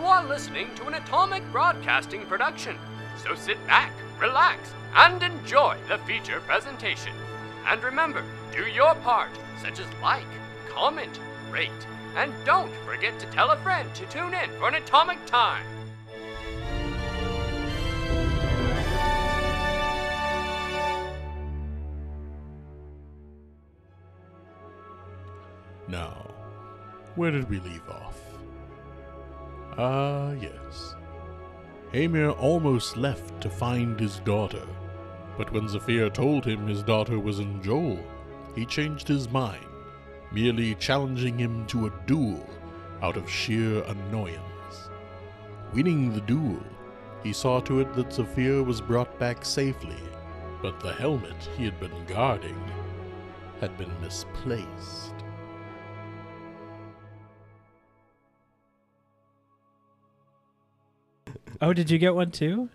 You are listening to an Atomic Broadcasting production, so sit back, relax, and enjoy the feature presentation. And remember, do your part, such as like, comment, rate, and don't forget to tell a friend to tune in for an Atomic Time. Now, where did we leave off? Yes. Hamir almost left to find his daughter, but when Zephyr told him his daughter was in Joel, he changed his mind, merely challenging him to a duel out of sheer annoyance. Winning the duel, he saw to it that Zephyr was brought back safely, but the helmet he had been guarding had been misplaced. Oh, did you get one too?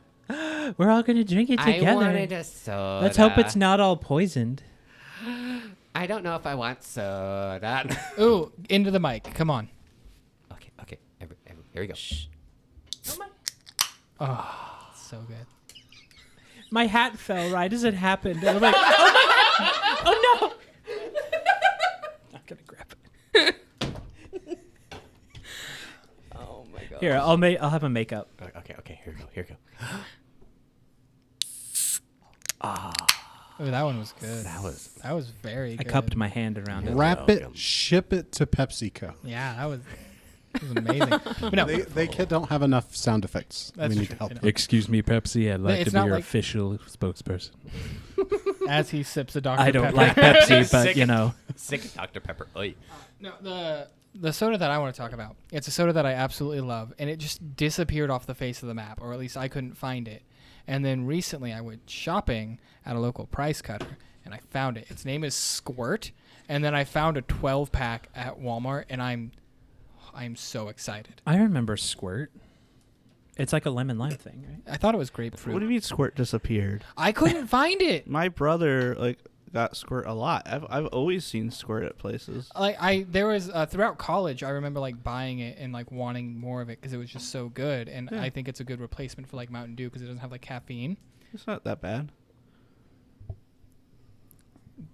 We're all gonna drink it together. I wanted a soda. Let's hope it's not all poisoned. I don't know if I want soda. Ooh, into the mic. Come on. Okay. Here we go. Shh. Oh, so good. My hat fell right as it happened. And I'm like, oh no! Not gonna grab it. Oh my god. Here, I'll have a makeup. Okay. Here we go. Ooh, that one was good. That was very I good. cupped my hand around it. Wrap it, ship it to PepsiCo. Yeah, that was amazing. But no, They don't have enough sound effects. That's we need true, to help you know. them. Excuse me, Pepsi. I'd like It's to be not your like- official spokesperson. as he sips a Dr. I don't Pepper. like Pepsi, but you know. Sick of Dr. Pepper. Oy. No, the soda that I want to talk about, it's a soda that I absolutely love, and it just disappeared off the face of the map, or at least I couldn't find it. And then recently I went shopping at a local price cutter, and I found it. Its name is Squirt, and then I found a 12-pack at Walmart, and I'm so excited. I remember Squirt. It's like a lemon lime thing, right? I thought it was grapefruit. What do you mean Squirt disappeared? I couldn't find it. My brother got Squirt a lot. I've always seen Squirt at places. There was throughout college, I remember buying it and wanting more of it because it was just so good, and Yeah. I think it's a good replacement for Mountain Dew because it doesn't have caffeine. It's not that bad.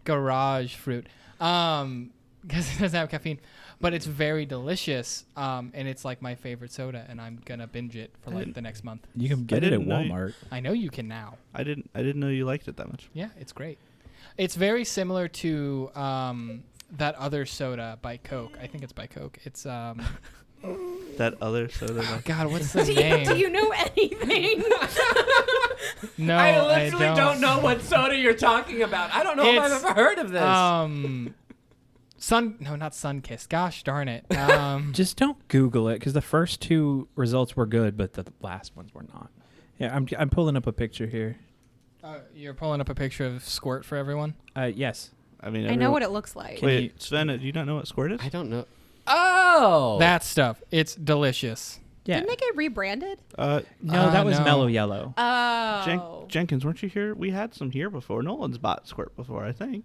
Garage fruit, because it doesn't have caffeine, but it's very delicious, and it's my favorite soda, and I'm gonna binge it for the next month. You can get it at didn't know Walmart. I know you can now. I didn't know you liked it that much. Yeah, it's great. It's very similar to that other soda by Coke. I think it's by Coke. It's That other soda. God, what's the name? Do you know anything? No, I literally don't know what soda you're talking about. I don't know if I've It's, ever heard of this. Not Sunkist. Gosh darn it. Just don't Google it, because the first two results were good, but the last ones were not. Yeah, I'm pulling up a picture here. You're pulling up a picture of Squirt for everyone? Yes. I mean, I know what it looks like. Wait, Sven, do you not know what Squirt is? I don't know. Oh! That stuff. It's delicious. Yeah. Didn't they get rebranded? No, that was no. Mellow Yellow. Oh. Jenkins, weren't you here? We had some here before. Nolan's bought Squirt before, I think.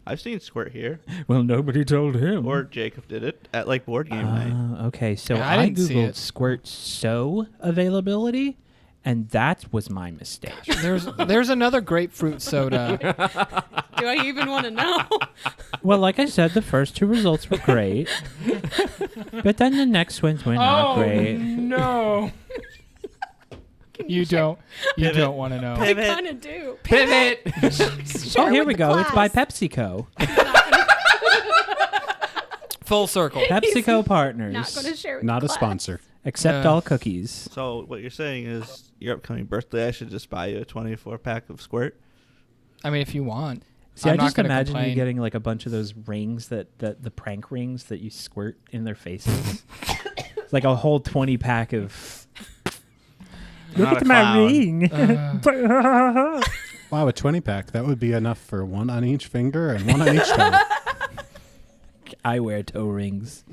I've seen Squirt here. Well, nobody told him. Or Jacob did it at board game night. Okay, so Yeah, I I didn't see Googled it. Squirt So availability, and that was my mistake. There's another grapefruit soda. Do I even want to know? Well, like I said, the first two results were great, but then the next ones were not great. No. You don't want to know. I kind of do. Pivot! Oh, here we go. It's by PepsiCo. Full circle. PepsiCo partners. Not going to share with Not the a class. sponsor. Accept all cookies. So what you're saying is your upcoming birthday, I should just buy you a 24-pack of Squirt? I mean, if you want. See, I'm I not just gonna imagine you complain. getting a bunch of those rings the prank rings that you squirt in their faces. It's like a whole 20-pack of. Look Not at a my clown. ring. Wow, a 20-pack. That would be enough for one on each finger and one on each toe. I wear toe rings.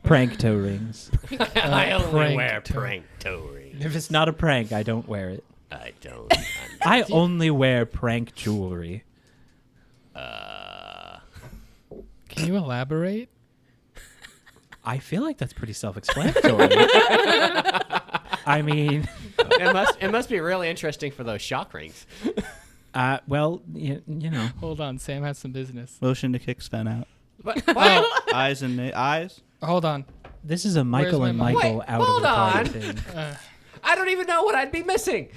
Prank toe rings. I only prank wear toe. prank toe rings. If it's not a prank, I don't wear it. I don't. I only wear prank jewelry. Can you elaborate? I feel like that's pretty self-explanatory. I mean, It must be really interesting for those shock rings. well, you know. Hold on, Sam has some business. Motion to kick Sven out. But what? Eyes and eyes. Hold on. This is a Michael my and mic? Michael Wait, out of hold the party on. thing. I don't even know what I'd be missing.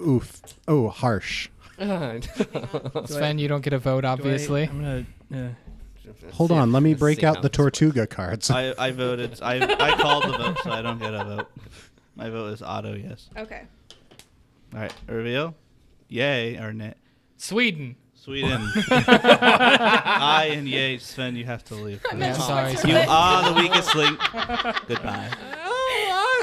Oof. Oh, harsh. Sven, you don't get a vote, obviously. I'm gonna. Hold on. Let me Let's break see out how the this works. Tortuga cards. I voted. I called the vote, so I don't get a vote. My vote is auto yes. Okay. All right, reveal. Yay or nay. Sweden. Sweden. I and yay, Sven, you have to leave. Yeah, sorry, You Sven. are the weakest link. Goodbye.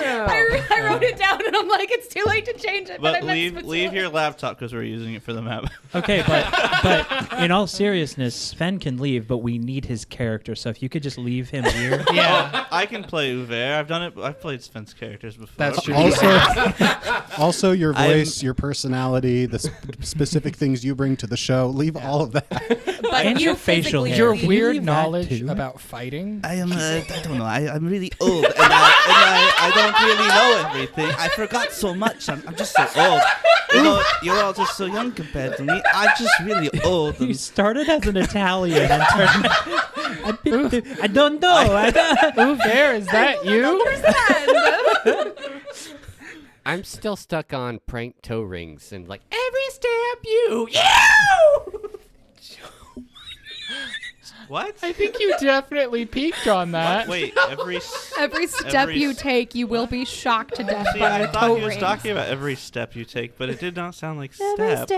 I wrote it down and I'm like, it's too late to change it. But I But meant leave your laptop because we're using it for the map. Okay, but in all seriousness, Sven can leave, but we need his character. So if you could just leave him here. Yeah. I can play Uver. I've done it. I've played Sven's characters before. That's true. Also, your voice, your personality, the specific things you bring to the show. Leave all of that. But And you your facial physically hair. Your Can you weird leave that knowledge too? about fighting. I am. I don't know. I'm really old, and I don't really know everything. I forgot so much. I'm just so old. You know, you're all just so young compared to me. I'm just really old. You started as an Italian and turned. I don't know. I don't. Uver, is that you? I'm still stuck on prank toe rings and like every step you. What? I think you definitely peaked on that. Wait, every step you take, you will be shocked to death See, by I your thought toe he was rings. talking about every step you take, but it did not sound like step.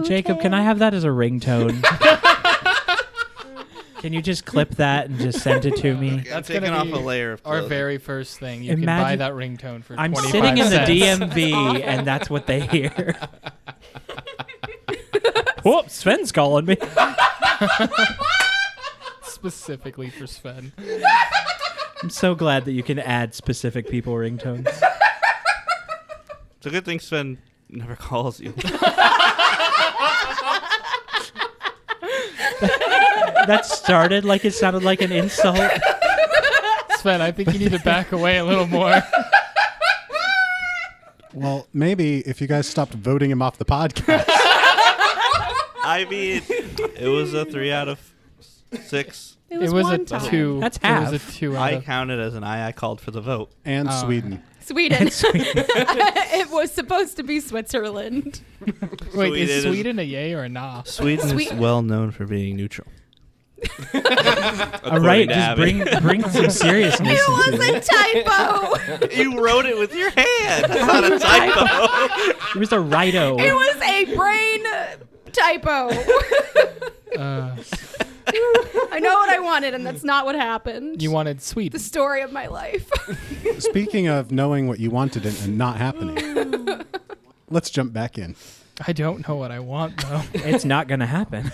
Jacob, can I have that as a ringtone? Can you just clip that and just send it to me? I'm That's taking gonna off be a layer of Our clothes. very first thing. You can buy Imagine- that ringtone for I'm 25 sitting in the cents. DMV and that's what they hear. Whoop, Sven's calling me. Specifically for Sven. I'm so glad that you can add specific people ringtones. It's a good thing Sven never calls you. That started like it sounded like an insult. Sven, I think you need to back away a little more. Well, maybe if you guys stopped voting him off the podcast. I mean, it was a 3 out of 6. It was a one time. 2. That's It was a half. 2 out I of... counted as an I called for the vote. And Oh. Sweden. Sweden. It was supposed to be Switzerland. Wait, is Sweden Sweden a yay or a nah? Sweden is well known for being neutral. All right, to just Abby. bring some seriousness It was into it. a typo. You wrote it with your hand. It's not a typo. It was a righto. It was a brain typo. I know what I wanted, and that's not what happened. You wanted the Sweden. story of my life. Speaking of knowing what you wanted and not happening, let's jump back in. I don't know what I want, though. It's not going to happen.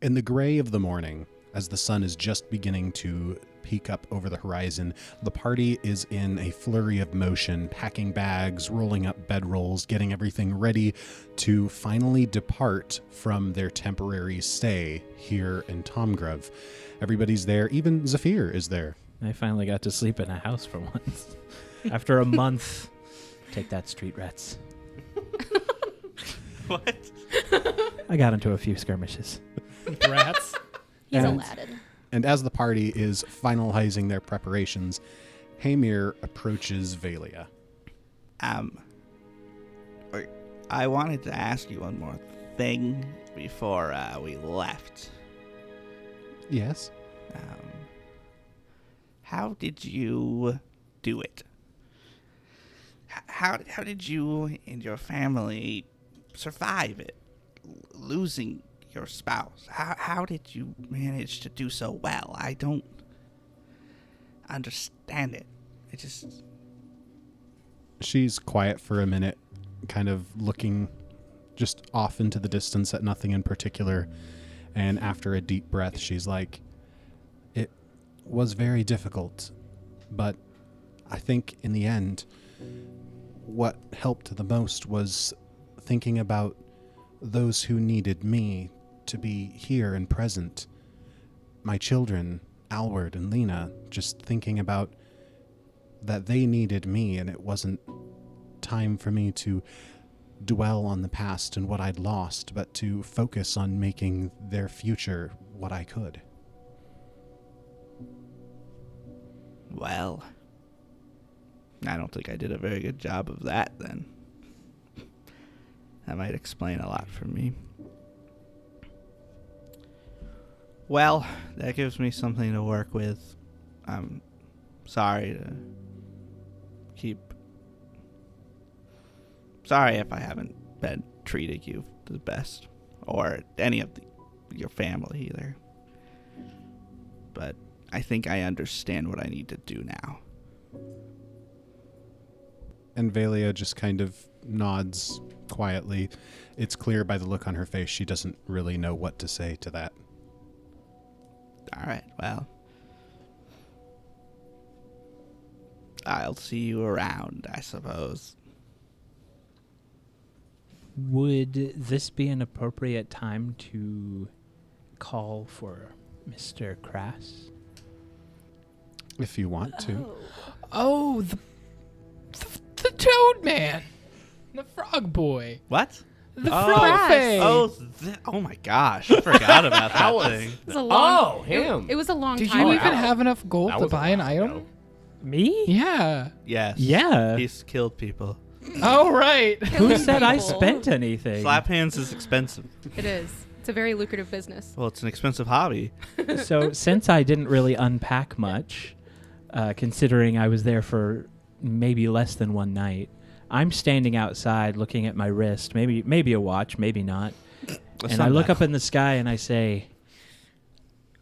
In the gray of the morning, as the sun is just beginning to peek up over the horizon, the party is in a flurry of motion, packing bags, rolling up bedrolls, getting everything ready to finally depart from their temporary stay here in Tomgrove. Everybody's there. Even Zephyr is there. I finally got to sleep in a house for once. After a month. Take that, street rats. What? I got into a few skirmishes. Rats. He's And- Aladdin. And as the party is finalizing their preparations, Hamir approaches Valia. I wanted to ask you one more thing before we left. Yes? How did you do it? How did you and your family survive it, losing your spouse? How did you manage to do so well? I don't understand it. It just... She's quiet for a minute, kind of looking just off into the distance at nothing in particular. And after a deep breath, she's like, "It was very difficult, but I think in the end, what helped the most was thinking about those who needed me to be here and present. My children, Alward and Lena, just thinking about that they needed me, and it wasn't time for me to dwell on the past and what I'd lost, but to focus on making their future what I could. Well, I don't think I did a very good job of that then. That might explain a lot for me. Well, that gives me something to work with. I'm sorry to keep... Sorry if I haven't been treating you the best. Or any of your family either. But I think I understand what I need to do now. And Valia just kind of nods quietly. It's clear by the look on her face she doesn't really know what to say to that. All right, well, I'll see you around, I suppose. Would this be an appropriate time to call for Mr. Crass? If you want to. Oh, the Toad Man, the Frog Boy, What? the Oh. Frog Face. Oh my gosh, I forgot about that thing. It was a long, Oh, him. It was a long Did time you ago. even have enough gold That to was a buy an while item? ago. Me? Yeah. Yes. Yeah. He's killed people. Oh, right. Who said I people. spent anything? Slap hands is expensive. It is. It's a very lucrative business. Well, it's an expensive hobby. So since I didn't really unpack much, considering I was there for maybe less than one night, I'm standing outside looking at my wrist, maybe a watch, maybe not. And I look up in the sky and I say,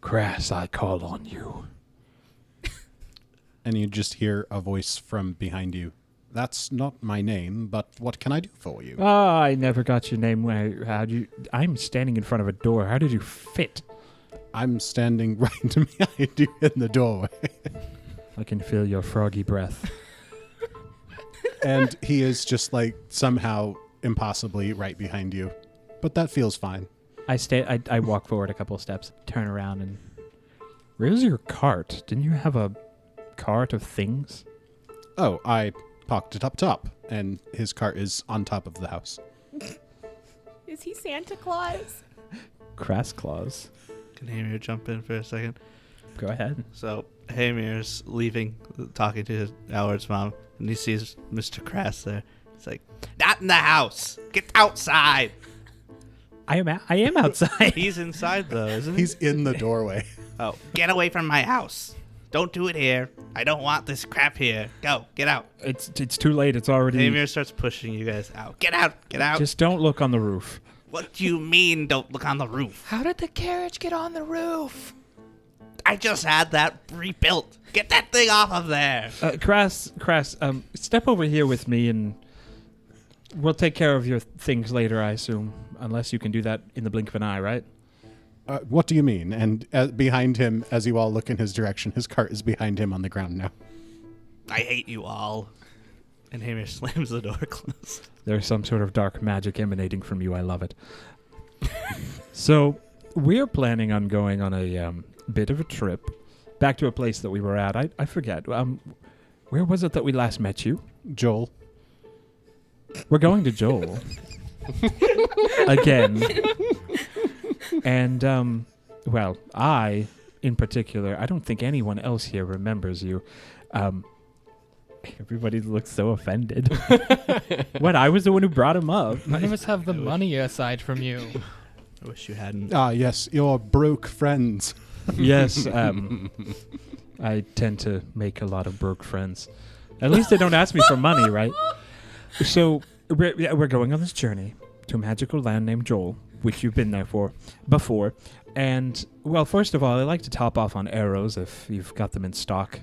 Crass, I call on you. And you just hear a voice from behind you. That's not my name, but what can I do for you? Oh, I never got your name. I'm standing in front of a door. How did you fit? I'm standing right behind you in the doorway. I can feel your froggy breath. And he is just like somehow impossibly right behind you. But that feels fine. I walk forward a couple of steps, turn around, and where's your cart? Didn't you have a cart of things? Oh, I parked it up top, and his cart is on top of the house. Is he Santa Claus? Crass claws. Can Hamir jump in for a second? Go ahead. So Hamir's leaving, talking to Alward's mom, and he sees Mr. Crass there. He's like, "Not in the house. Get outside." I am outside. He's inside though, isn't he? He's in the doorway. Oh, get away from my house. Don't do it here. I don't want this crap here. Go, get out. It's too late. It's already. Hamir starts pushing you guys out. Get out, get out. Just don't look on the roof. What do you mean don't look on the roof? How did the carriage get on the roof? I just had that rebuilt. Get that thing off of there. Crass, step over here with me, and we'll take care of your things later, I assume. Unless you can do that in the blink of an eye, right? What do you mean? And behind him, as you all look in his direction, his cart is behind him on the ground now. I hate you all. And Hamir slams the door closed. There's some sort of dark magic emanating from you. I love it. So, we're planning on going on a bit of a trip back to a place that we were at. I forget. Where was it that we last met you? Joel. We're going to Joel. Again. And, well, I, in particular, I don't think anyone else here remembers you. Everybody looks so offended. What? I was the one who brought him up. None of us have the money aside from you. I wish you hadn't. Ah, yes, your broke friends. Yes, I tend to make a lot of broke friends. At least they don't ask me for money, right? So we're going on this journey to a magical land named Joel, which you've been there for before. And, well, first of all, I like to top off on arrows if you've got them in stock.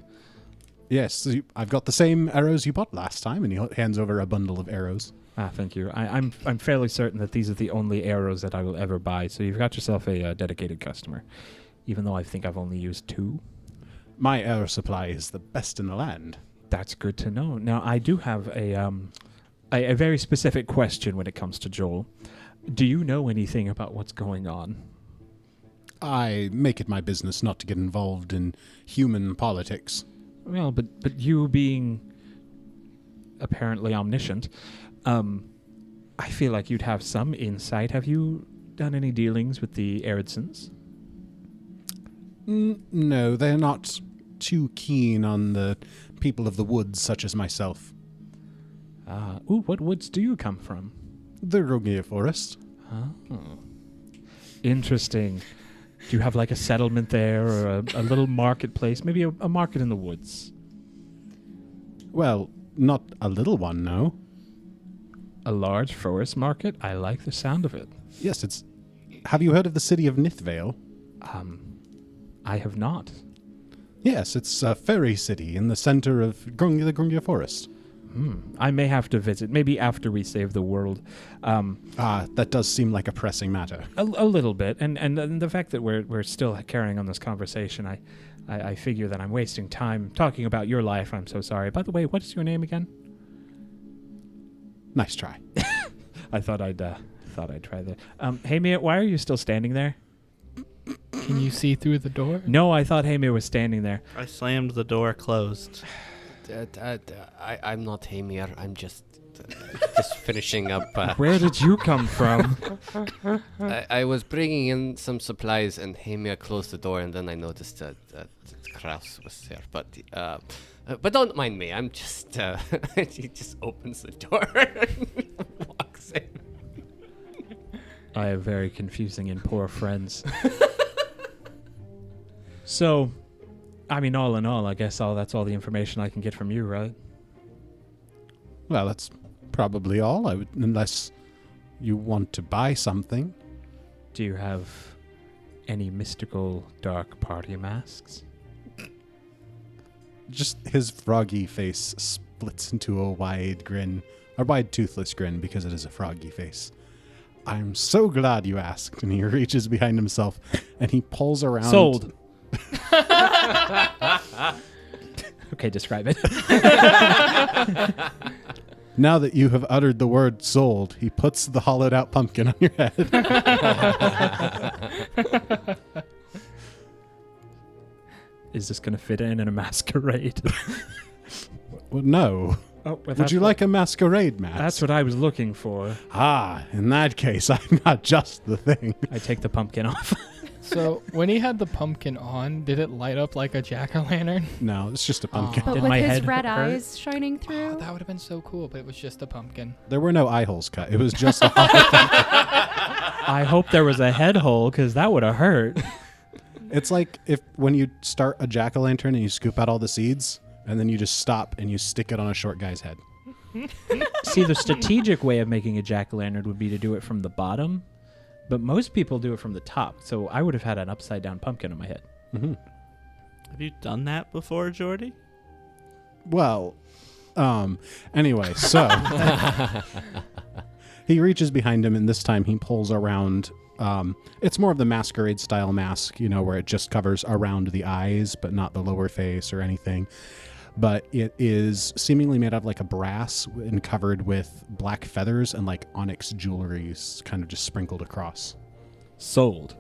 Yes, I've got the same arrows you bought last time, and he hands over a bundle of arrows. Ah, thank you. I'm fairly certain that these are the only arrows that I will ever buy, so you've got yourself a dedicated customer, even though I think I've only used 2. My arrow supply is the best in the land. That's good to know. Now, I do have a very specific question when it comes to Joel. Do you know anything about what's going on? I make it my business not to get involved in human politics. Well, but you being apparently omniscient, I feel like you'd have some insight. Have you done any dealings with the Eoredsons? No, they're not too keen on the people of the woods such as myself. What woods do you come from? The Rogier Forest. Oh. Interesting. Do you have like a settlement there or a little marketplace? Maybe a market in the woods? Well, not a little one, no. A large forest market? I like the sound of it. Yes, it's... Have you heard of the city of Nithvale? I have not. Yes, it's a fairy city in the center of the Grungia Forest. I may have to visit, maybe after we save the world. That does seem like a pressing matter. A little bit, and the fact that we're still carrying on this conversation, I figure that I'm wasting time talking about your life. I'm so sorry. By the way, what is your name again? Nice try. I thought I'd try that. Hey, Mia, why are you still standing there? Can you see through the door? No, I thought Hamir was standing there. I slammed the door closed. I'm not Hamir. I'm just finishing up. Where did you come from? I was bringing in some supplies, and Hamir closed the door, and then I noticed that Kraus was there. But don't mind me. I'm just. He just opens the door and walks in. I have very confusing and poor friends. So, I mean, all in all, I guess that's all the information I can get from you, right? Well, that's probably all. Unless you want to buy something. Do you have any mystical dark party masks? Just his froggy face splits into a wide grin, a wide toothless grin, because it is a froggy face. I'm so glad you asked. And he reaches behind himself and he pulls around. Sold. Okay, describe it. Now that you have uttered the word sold, he puts the hollowed out pumpkin on your head. Is this going to fit in a masquerade? Well, no. Oh, well, Would you like a masquerade mask? That's what I was looking for. In that case, I'm not just the thing. I take the pumpkin off. So when he had the pumpkin on, did it light up like a jack-o'-lantern? No, it's just a pumpkin. But Did with my his head red hurt? eyes shining through. Oh, that would have been so cool, but it was just a pumpkin. There were no eye holes cut. It was just a hollow pumpkin. I hope there was a head hole, because that would have hurt. It's like when you start a jack-o'-lantern and you scoop out all the seeds, and then you just stop and you stick it on a short guy's head. See, the strategic way of making a jack-o'-lantern would be to do it from the bottom, but most people do it from the top, so I would have had an upside-down pumpkin on my head. Mm-hmm. Have you done that before, Jordy? Well, anyway, so he reaches behind him, and this time he pulls around. It's more of the masquerade style mask, where it just covers around the eyes, but not the lower face or anything. But it is seemingly made out of like a brass and covered with black feathers and like onyx jewelry kind of just sprinkled across. Sold.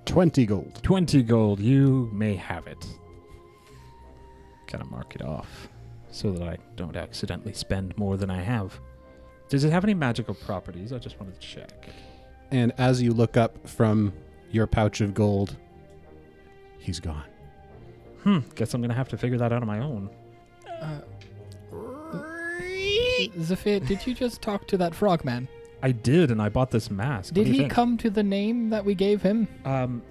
20 gold. 20 gold. You may have it. Gotta mark it off so that I don't accidentally spend more than I have. Does it have any magical properties? I just wanted to check. And as you look up from your pouch of gold, he's gone. Guess I'm gonna have to figure that out on my own. Zafir, did you just talk to that frogman? I did, and I bought this mask. Did he come to the name that we gave him?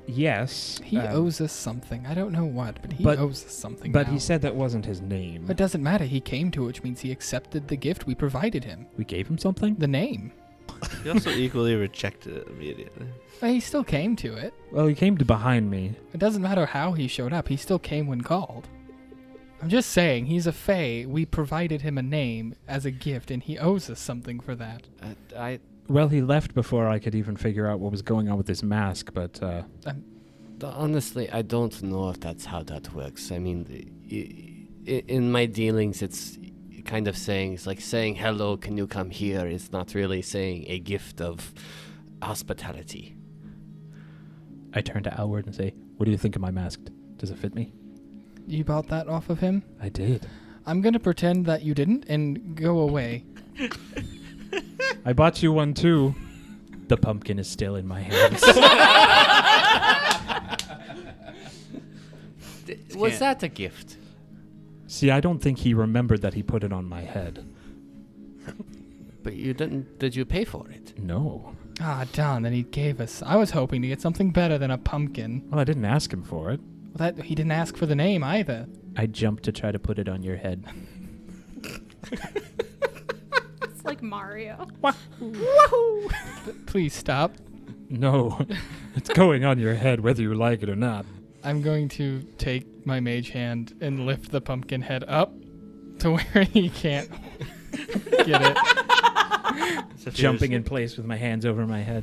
Yes. He owes us something. I don't know what, but he owes us something. But now. he said that wasn't his name. It doesn't matter. He came to it, which means he accepted the gift we provided him. We gave him something? The name. He also equally rejected it immediately. But he still came to it. Well, he came to behind me. It doesn't matter how he showed up. He still came when called. I'm just saying, he's a fae. We provided him a name as a gift, and he owes us something for that. Well, he left before I could even figure out what was going on with this mask, but... Honestly, I don't know if that's how that works. I mean, in my dealings, it's kind of saying, it's like saying hello, can you come here, is not really saying a gift of hospitality. I turn to Alward and say, what do you think of my mask? Does it fit me? You bought that off of him? I did. I'm going to pretend that you didn't and go away. I bought you one too. The pumpkin is still in my hands. Was that a gift? See, I don't think he remembered that he put it on my head. But you didn't. Did you pay for it? No. Ah, darn, then he gave us. I was hoping to get something better than a pumpkin. Well, I didn't ask him for it. Well, he didn't ask for the name either. I jumped to try to put it on your head. It's like Mario. Please stop. No. It's going on your head whether you like it or not. I'm going to take my mage hand and lift the pumpkin head up to where he can't get it. Jumping in place with my hands over my head.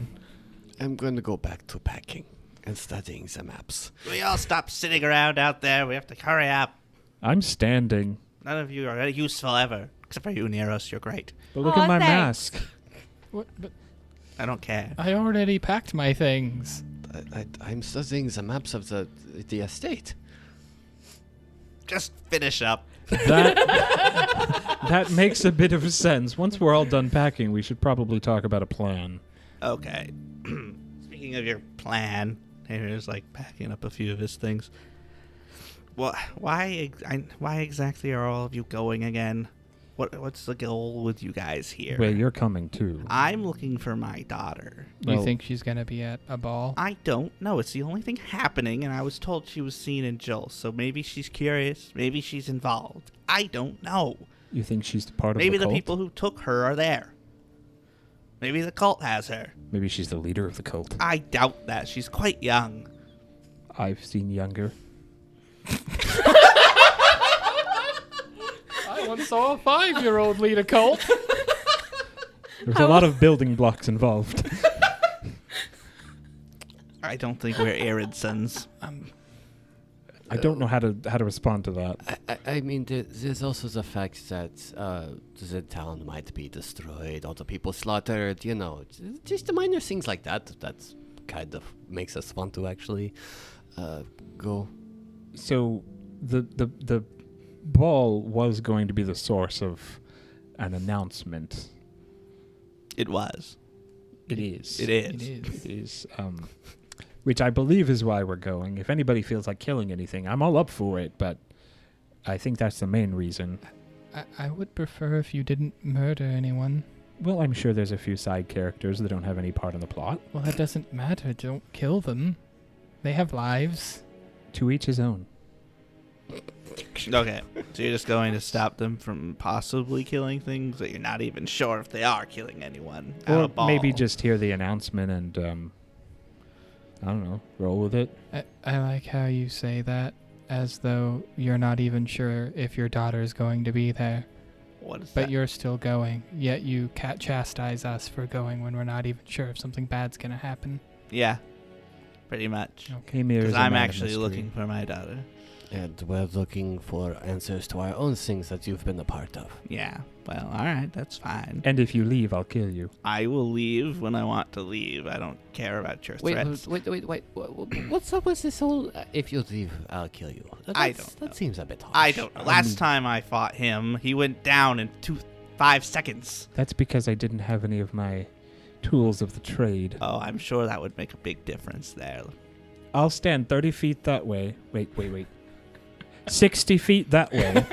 I'm going to go back to packing and studying the maps. We all stop sitting around out there. We have to hurry up. I'm standing. None of you are useful ever. Except for you, Neros. You're great. But look Aw, at my thanks. mask. What? But I don't care. I already packed my things. I'm studying the maps of the estate. Just finish up. That makes a bit of sense. Once we're all done packing, we should probably talk about a plan. Okay. Speaking of your plan, Henry's like packing up a few of his things. Well, why exactly are all of you going again? What's the goal with you guys here? Well, you're coming too. I'm looking for my daughter. You Well- think she's going to be at a ball? I don't know. It's the only thing happening, and I was told she was seen in Jill, so maybe she's curious. Maybe she's involved. I don't know. You think she's part of Maybe the the cult? people who took her are there. Maybe the cult has her. Maybe she's the leader of the cult. I doubt that. She's quite young. I've seen younger. I once saw a 5-year-old lead a cult. There's a lot of building blocks involved. I don't think we're Eoredsons. I don't know how to respond to that. I mean, there's also the fact that the town might be destroyed, all the people slaughtered, just the minor things like that. That's kind of makes us want to actually go. So the ball was going to be the source of an announcement. It was. It is. It is. It is. It is. Which I believe is why we're going. If anybody feels like killing anything, I'm all up for it, but I think that's the main reason. I would prefer if you didn't murder anyone. Well, I'm sure there's a few side characters that don't have any part in the plot. Well, that doesn't matter. Don't kill them. They have lives. To each his own. Okay, so you're just going to stop them from possibly killing things that you're not even sure if they are killing anyone. at Or a ball. maybe just hear the announcement and, I don't know, roll with it. I like how you say that as though you're not even sure if your daughter is going to be there. What is But that? you're still going, yet you chastise us for going when we're not even sure if something bad's going to happen. Yeah, pretty much. Okay. Ymir is Because a I'm man of actually mystery. looking for my daughter. And we're looking for answers to our own things that you've been a part of. Yeah, well, alright, that's fine. And if you leave, I'll kill you. I will leave when I want to leave. I don't care about your threats. Wait. What's up with this whole, if you leave, I'll kill you? I don't know. That seems a bit harsh. I don't know. Last time I fought him, he went down in 5 seconds. That's because I didn't have any of my tools of the trade. Oh, I'm sure that would make a big difference there. I'll stand 30 feet that way. Wait. 60 feet that way.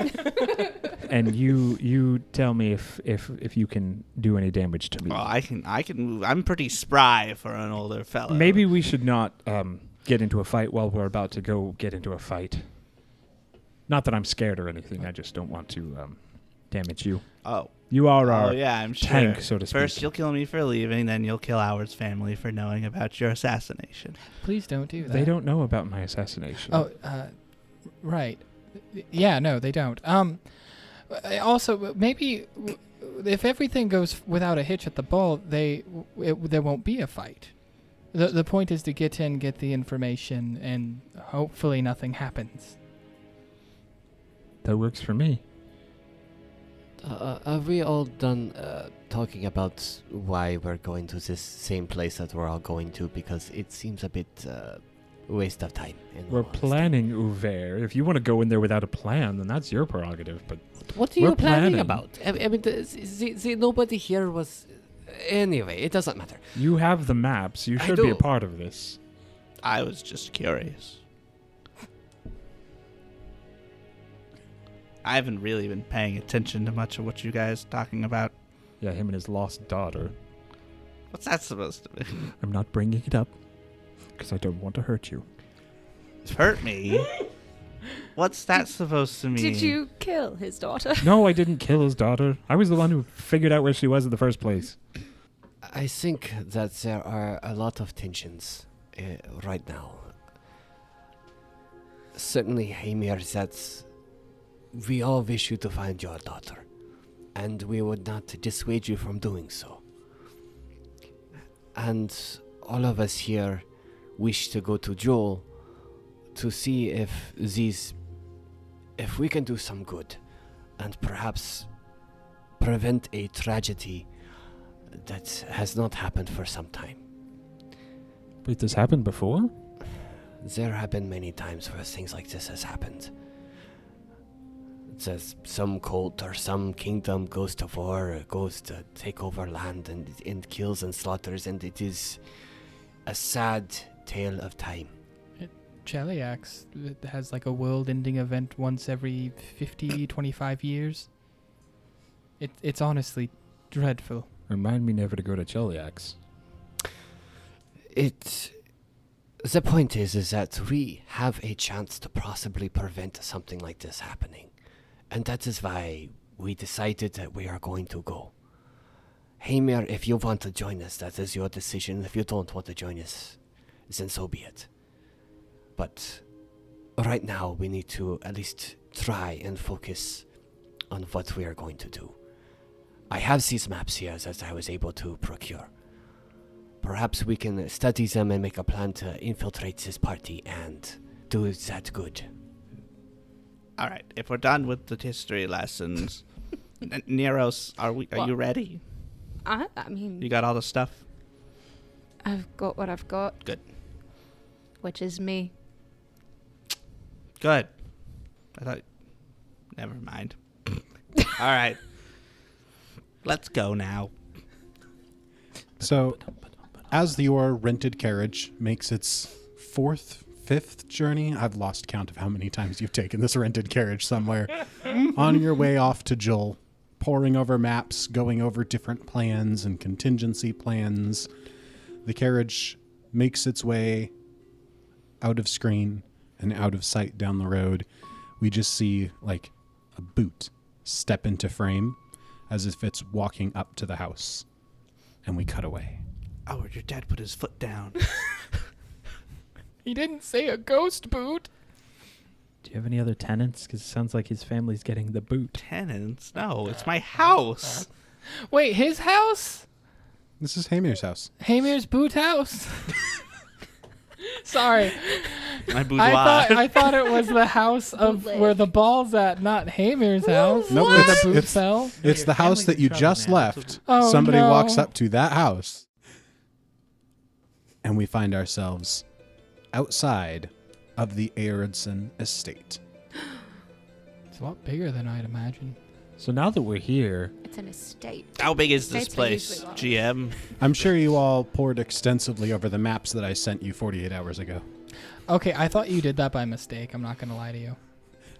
And you tell me if you can do any damage to me. Well, I can move. I'm pretty spry for an older fellow. Maybe we should not get into a fight while we're about to go get into a fight. Not that I'm scared or anything. I just don't want to damage you. Oh. You are Oh, our yeah, I'm sure. tank, so to speak. First, you'll kill me for leaving, then you'll kill Howard's family for knowing about your assassination. Please don't do that. They don't know about my assassination. Oh, right. Yeah, no, they don't. Also, maybe if everything goes without a hitch at the ball, there won't be a fight. The point is to get in, get the information, and hopefully nothing happens. That works for me. Are we all done talking about why we're going to this same place that we're all going to? Because it seems a bit waste of time. We're planning Uver. If you want to go in there without a plan, then that's your prerogative. But what are we're you planning planning. about? I mean, nobody here was. Anyway, it doesn't matter. you have the maps. You I should be a do. part of this. I was just curious. I haven't really been paying attention to much of what you guys are talking about. Yeah, him and his lost daughter. What's that supposed to be? I'm not bringing it up because I don't want to hurt you. Hurt me? What's that supposed to mean? Did you kill his daughter? No, I didn't kill his daughter. I was the one who figured out where she was in the first place. I think that there are a lot of tensions right now. Certainly, Hamir, that we all wish you to find your daughter, and we would not dissuade you from doing so. And all of us here wish to go to Joel to see if we can do some good, and perhaps prevent a tragedy that has not happened for some time. Wait, this happened before? There have been many times where things like this has happened. There's some cult or some kingdom goes to war, goes to take over land and kills and slaughters, and it is a sad tale of time. Cheliax has like a world-ending event once every 50, 25 years. It's honestly dreadful. Remind me never to go to Cheliax. The point is that we have a chance to possibly prevent something like this happening. And that is why we decided that we are going to go. Hamir, if you want to join us, that is your decision. If you don't want to join us, then so be it. But right now, we need to at least try and focus on what we are going to do. I have these maps here that I was able to procure. Perhaps we can study them and make a plan to infiltrate this party and do that good. All right, if we're done with the history lessons, Neros, are you ready? I mean, You got all the stuff? I've got what I've got. Good. Which is me. Good. I thought. Never mind. All right. Let's go now. So, as your rented carriage makes its fifth journey, I've lost count of how many times you've taken this rented carriage somewhere, on your way off to Joel, poring over maps, going over different plans and contingency plans, the carriage makes its way out of screen and out of sight down the road. We just see like a boot step into frame as if it's walking up to the house, and we cut away. Oh, your dad put his foot down. He didn't say a ghost boot. Do you have any other tenants? Because it sounds like his family's getting the boot. Tenants? No, it's my house. Wait, his house? This is Hamir's house. Hamir's boot house? Sorry. My boudoir. I thought it was the house of Bootleg. where the ball's at, not Hamir's house. No, where the it's- boot it's- fell. It's Your the house family's that in you trouble, just man. left. Oh, Somebody no. walks up to that house, and we find ourselves outside of the Eoredson estate. It's a lot bigger than I'd imagine. So now that we're here, It's an estate. How big is this States are place, usually large. GM? I'm sure you all poured extensively over the maps that I sent you 48 hours ago. Okay, I thought you did that by mistake. I'm not going to lie to you.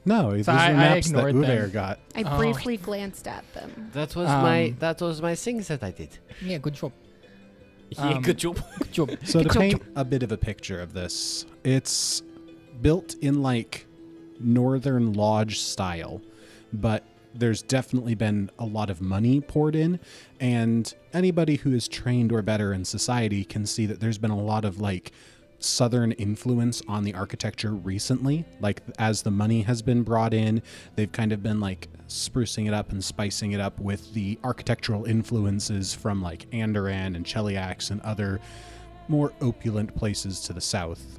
No, these are I maps that ignored them. Uver got. I Oh. briefly glanced at them. That was my things that I did. Yeah, good job. Yeah, good job. Good job. So to Good paint a bit of a picture of this, it's built in like Northern Lodge style, but there's definitely been a lot of money poured in, and anybody who is trained or better in society can see that there's been a lot of like Southern influence on the architecture recently. Like as the money has been brought in, they've kind of been like sprucing it up and spicing it up with the architectural influences from like Andoran and Cheliax and other more opulent places to the south.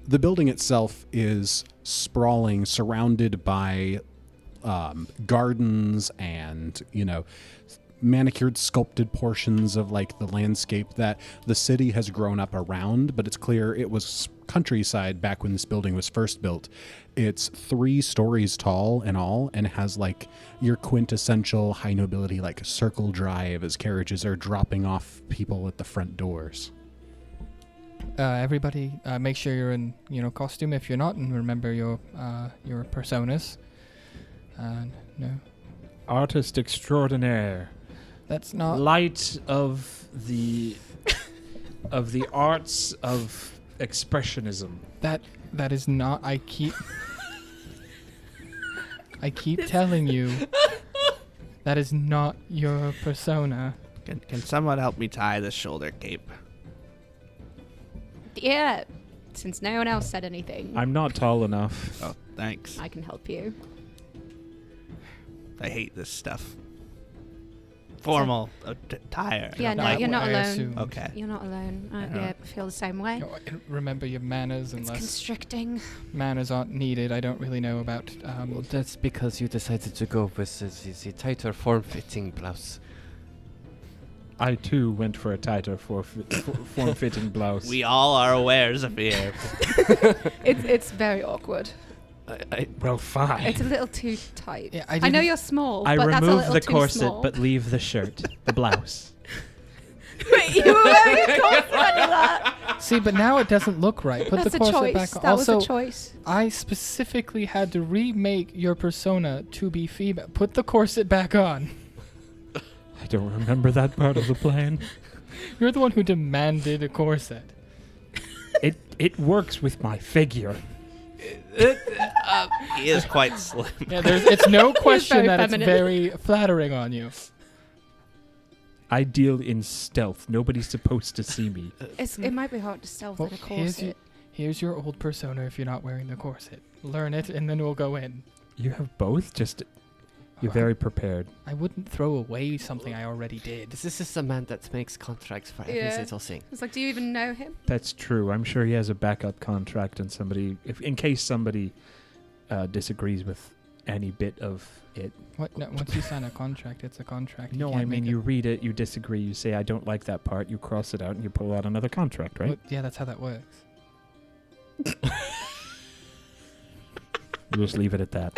The building itself is sprawling, surrounded by gardens and, manicured, sculpted portions of like the landscape that the city has grown up around, but it's clear it was countryside back when this building was first built. It's 3 stories tall in all and has like your quintessential high nobility like circle drive as carriages are dropping off people at the front doors. Everybody, make sure you're in, costume if you're not, and remember your personas. No, Artist extraordinaire. that's not. Light of the arts of expressionism. That is not. I keep telling you, that is not your persona. Can someone help me tie this shoulder cape? Yeah, since no one else said anything, I'm not tall enough. Oh, thanks. I can help you. I hate this stuff. Formal attire. Yeah, no, I- you're not I alone. assume. Okay. You're not alone. Yeah. Yeah, I feel the same way. And remember your manners, It's unless constricting. manners aren't needed. I don't really know about. Well, that's because you decided to go with the tighter form-fitting blouse. I too went for a tighter form-fitting blouse. We all are aware, Zafir. It's very awkward. Well, fine. It's a little too tight. Yeah, I know you're small, I but that's a remove little the too corset, small. but leave the shirt, the blouse. Wait, you were wearing a corset when you that. See, but now it doesn't look right. Put That's the a corset choice. back on. That Also, was a choice. I specifically had to remake your persona to be female. Put the corset back on. I don't remember that part of the plan. You're the one who demanded a corset. It works with my figure. He is quite slim. Yeah, it's no question very that feminine. it's very flattering on you. I deal in stealth. Nobody's supposed to see me. It might be hard to stealth Well, in a corset. here's your old persona if you're not wearing the corset. Learn it, and then we'll go in. You have both? You're very prepared. I wouldn't throw away something I already did. This is a man that makes contracts for every Yeah. little thing. It's like, do you even know him? That's true. I'm sure he has a backup contract and in case somebody disagrees with any bit of it. What? No, once you sign a contract, it's a contract. No, can't I mean, make you read it, you disagree, you say, I don't like that part, you cross it out, and you pull out another contract, right? Well, yeah, that's how that works. We'll just leave it at that.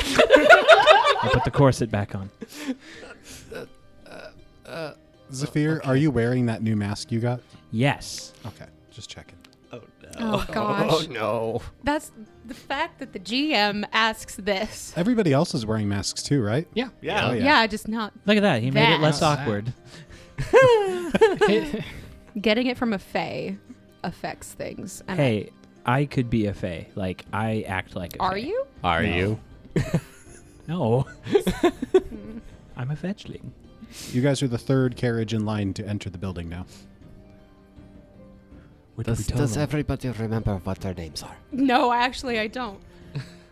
I'll put the corset back on. Zafir, are you wearing that new mask you got? Yes. Okay, just checking. Oh, no. Oh, gosh. Oh, no. That's the fact that the GM asks this. Everybody else is wearing masks too, right? Yeah. Yeah. Oh, yeah. Yeah, just not Look at that. He made it less That. awkward. getting it from a fae affects things. And Hey, I could be a fae. Like, I act like a fae. are you? Are No. you? No. I'm a fetchling. You guys are the 3rd carriage in line to enter the building now. What did we tell Does them? everybody remember what their names are? No, actually, I don't.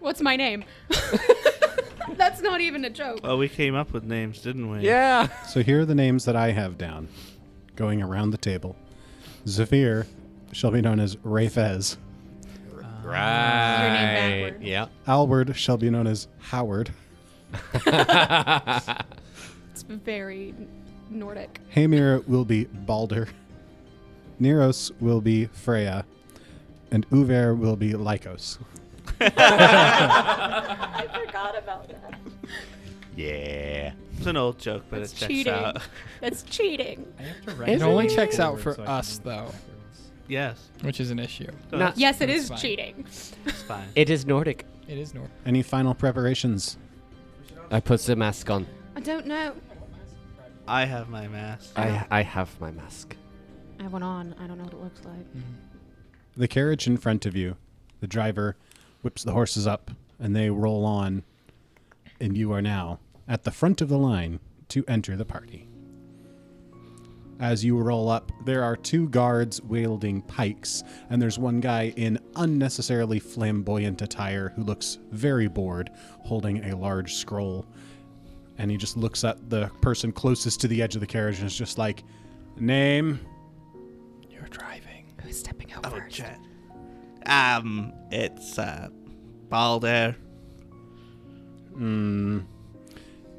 What's my name? That's not even a joke. Well, we came up with names, didn't we? Yeah. So here are the names that I have down, going around the table. Zafir shall be known as Rayfez. Right. Your name backward. Yeah. Alward shall be known as Howard. It's very Nordic. Hamir will be Balder. Neros will be Freya. And Uver will be Lycos. I forgot about that. Yeah. It's an old joke, but That's it checks cheating. out. That's cheating. It only checks out for us, though, Yes. which is an issue. Not- Yes, it That's is fine. cheating. It's fine. It is Nordic. It is North. Any final preparations? I put the mask on. I don't know. I have my mask. I have my mask. I have one on. I don't know what it looks like. The carriage in front of you, the driver whips the horses up, and they roll on, and you are now at the front of the line to enter the party. As you roll up, there are 2 guards wielding pikes, and there's one guy in unnecessarily flamboyant attire who looks very bored, holding a large scroll. And he just looks at the person closest to the edge of the carriage and is just like, name? You're driving. Who's stepping out Oh, first? Jet. It's Balder.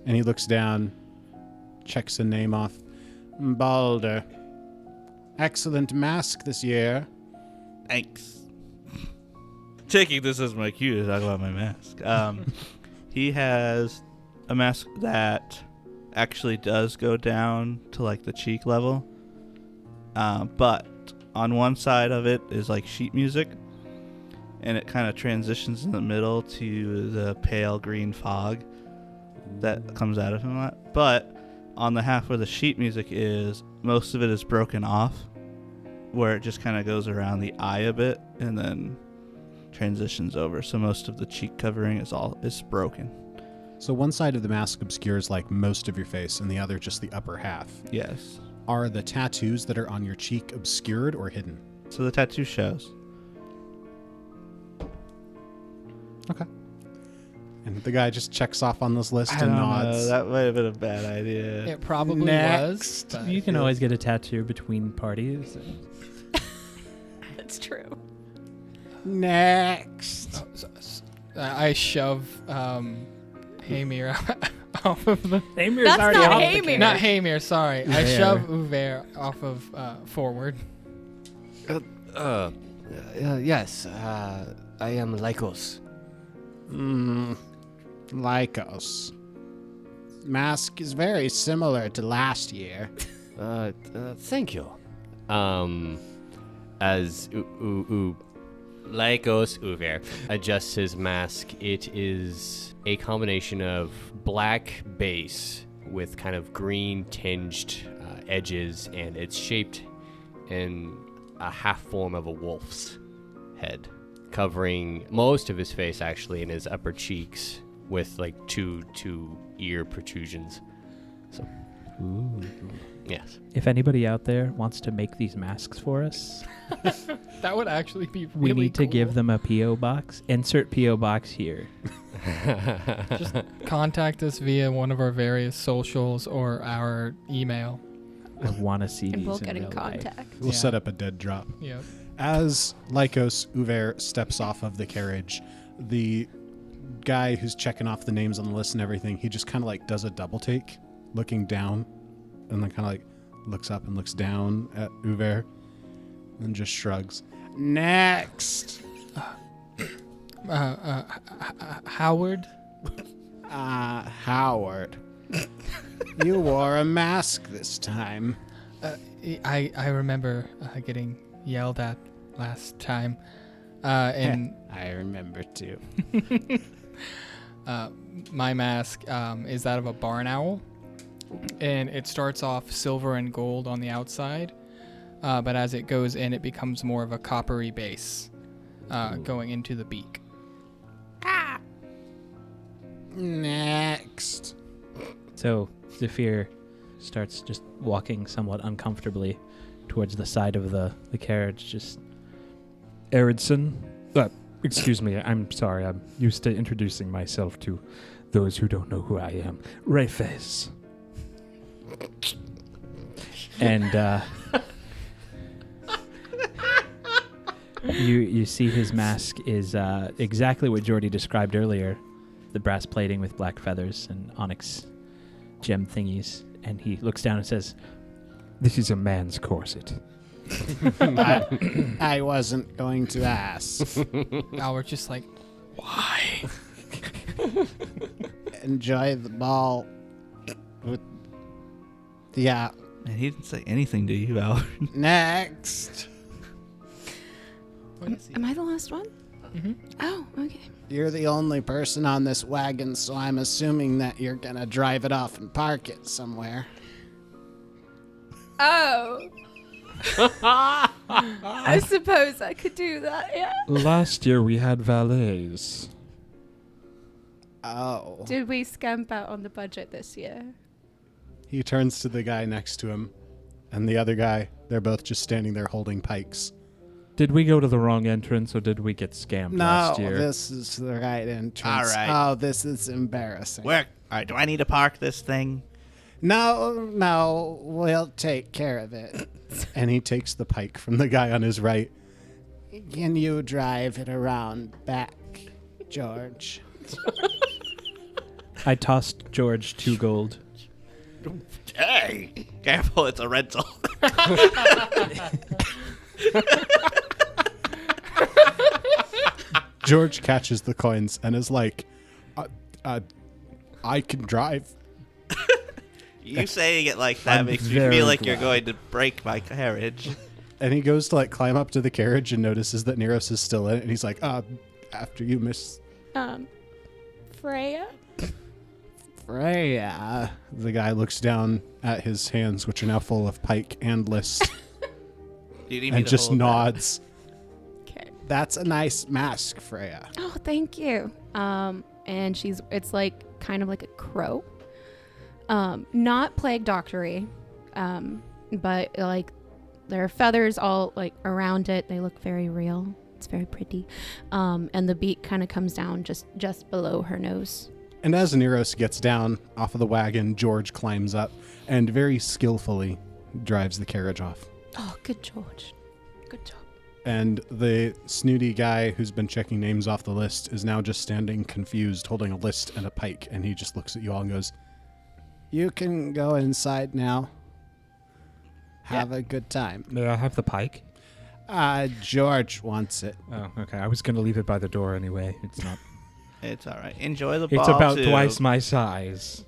And he looks down, checks a name off. Balder. Excellent mask this year. Thanks. Taking this as my cue to talk about my mask. He has a mask that actually does go down to like the cheek level. But on one side of it is like sheet music. And it kind of transitions in the middle to the pale green fog that comes out of him a lot. But on the half where the sheet music is, most of it is broken off, where it just kind of goes around the eye a bit and then transitions over. So most of the cheek covering is broken. So one side of the mask obscures like most of your face and the other just the upper half. Yes. Are the tattoos that are on your cheek obscured or hidden? So the tattoo shows. Okay. And the guy just checks off on this list I and don't nods. know. That might have been a bad idea. It probably was. But You can always get a tattoo between parties. That's true. Next. I shove Hamir off of the. Hamir's That's already not off the Hamir. carriage. Not Hamir, sorry. I Uver. shove Uver off of forward. Yes, I am Lycos. Lycos. Mask is very similar to last year. Thank you. As Lycos Uver adjusts his mask, it is a combination of black base with kind of green tinged edges, and it's shaped in a half form of a wolf's head, covering most of his face actually in his upper cheeks with like two ear protrusions. So, yes. If anybody out there wants to make these masks for us, That would actually be really we need to cool. give them a P.O. box. Insert P.O. box here. Just contact us via one of our various socials or our email. I want to see And these we'll get in real life. contact. We'll Yeah. set up a dead drop. Yep. As Lycos Uver steps off of the carriage, the guy who's checking off the names on the list and everything, he just kind of like does a double take, looking down, and then kind of like looks up and looks down at Uver, and just shrugs. Next. Howard. Howard. You wore a mask this time. I remember getting yelled at last time. And I remember too. my mask is that of a barn owl. And it starts off silver and gold on the outside. But as it goes in, it becomes more of a coppery base going into the beak. Next. So Zephyr starts just walking somewhat uncomfortably towards the side of the carriage. Just Eoredson. Excuse me, I'm sorry. I'm used to introducing myself to those who don't know who I am. Rayface. And you see his mask is exactly what Jordy described earlier. The brass plating with black feathers and onyx gem thingies. And he looks down and says, "This is a man's corset." I wasn't going to ask. We're just like, why? Enjoy the ball. Yeah. And he didn't say anything to you, Albert. Next. Am I the last one? Mm-hmm. Oh, okay. You're the only person on this wagon, so I'm assuming that you're gonna drive it off and park it somewhere. Oh. I suppose I could do that, yeah. Last year we had valets. Oh. Did we scamp out on the budget this year? He turns to the guy next to him, and the other guy, they're both just standing there holding pikes. Did we go to the wrong entrance or did we get scammed last year? This is the right entrance. All right. Oh, this is embarrassing. All right, do I need to park this thing? No, we'll take care of it. And he takes the pike from the guy on his right. Can you drive it around back, George? I tossed George 2 gold. Hey, careful, it's a rental. George catches the coins and is like, I can drive. You saying it like that I'm makes me very feel like you're glad. going to break my carriage. And he goes to like climb up to the carriage and notices that Neros is still in it. And he's like, after you, Miss Freya? Freya. The guy looks down at his hands, which are now full of pike and list, Do you need me and to just hold that? nods. Okay. That's a nice mask, Freya. Oh, thank you. And it's like kind of like a crow. Not plague doctory, but like there are feathers all like around it. They look very real. It's very pretty. And the beak kind of comes down just below her nose. And as Neros gets down off of the wagon, George climbs up and very skillfully drives the carriage off. Oh, good George. Good job. And the snooty guy who's been checking names off the list is now just standing confused, holding a list and a pike. And he just looks at you all and goes, "You can go inside now. Have a good time." May I have the pike? George wants it. Oh, okay. I was going to leave it by the door anyway. It's not. It's all right. Enjoy the ball. It's about too. twice my size.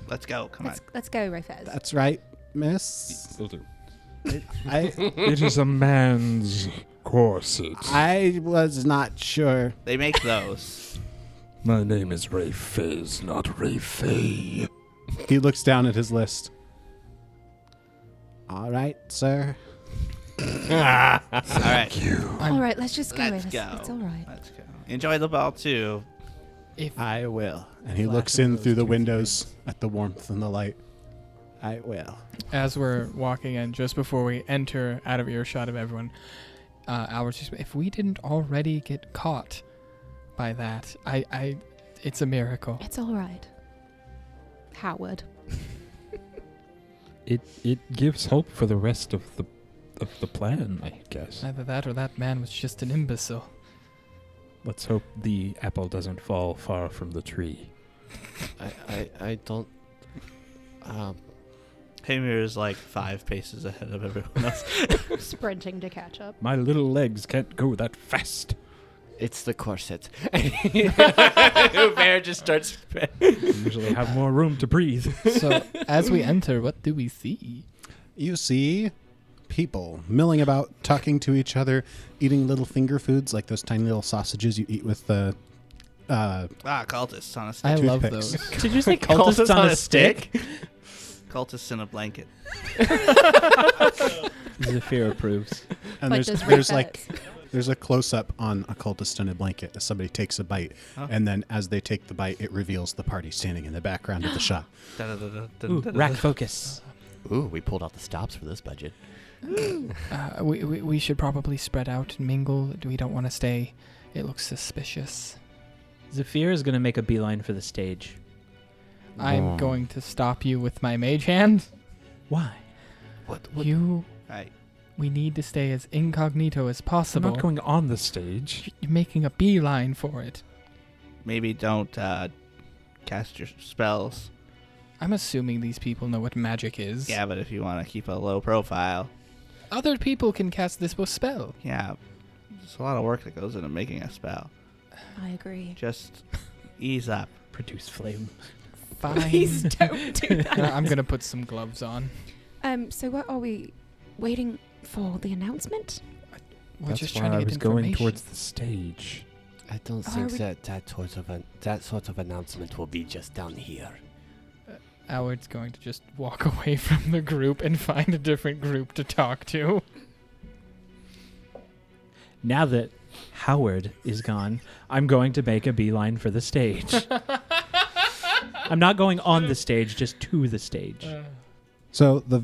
Let's go. Come on. Let's go, Rofez. That's right, miss. I It is a man's corset. I was not sure. They make those. My name is Ray Fizz, not Ray Fay. He looks down at his list. All right, sir. All right. All right, let's just go. Let's go. It's all right. Let's go. Enjoy the ball too. If I will. And he Lack looks of in those through the two windows at the warmth and the light. I will. as we're walking in, just before we enter out of earshot of everyone, Albert, if we didn't already get caught by that, it's a miracle. It's all right. Howard. It gives hope for the rest of the plan, I guess. Either that or that man was just an imbecile. Let's hope the apple doesn't fall far from the tree. I don't. Hamir is like 5 paces ahead of everyone else. Sprinting to catch up. My little legs can't go that fast. It's the corset. Bear just starts. Usually have more room to breathe. So, as we enter, what do we see? You see people milling about, talking to each other, eating little finger foods like those tiny little sausages you eat with the Cultists on a stick. I love Toothpicks. those. Did you say cultists on a stick? Cultists in a blanket. Zafir approves. And Like there's those like Rofez. there's a close up on a cultist in a blanket as somebody takes a bite, Huh? and then as they take the bite, it reveals the party standing in the background of the shop. Ooh, rack focus. Ooh, we pulled out the stops for this budget. We should probably spread out and mingle. We don't want to stay. It looks suspicious. Zafir is going to make a beeline for the stage. I'm going to stop you with my mage hand. Why? What? We need to stay as incognito as I'm possible. not going on the stage. You're making a beeline for it. Maybe don't cast your spells. I'm assuming these people know what magic is. Yeah, but if you want to keep a low profile, Other people can cast this with spell. yeah, there's a lot of work that goes into making a spell. I agree. Just ease up. Produce flame. Fine. Please don't do that. I'm going to put some gloves on. So what are we waiting for? The announcement? We're That's just why trying to I get was going information. towards the stage. I don't Are think we- that sort of announcement will be just down here. Howard's going to just walk away from the group and find a different group to talk to. Now that Howard is gone, I'm going to make a beeline for the stage. I'm not going on the stage, just to the stage. So the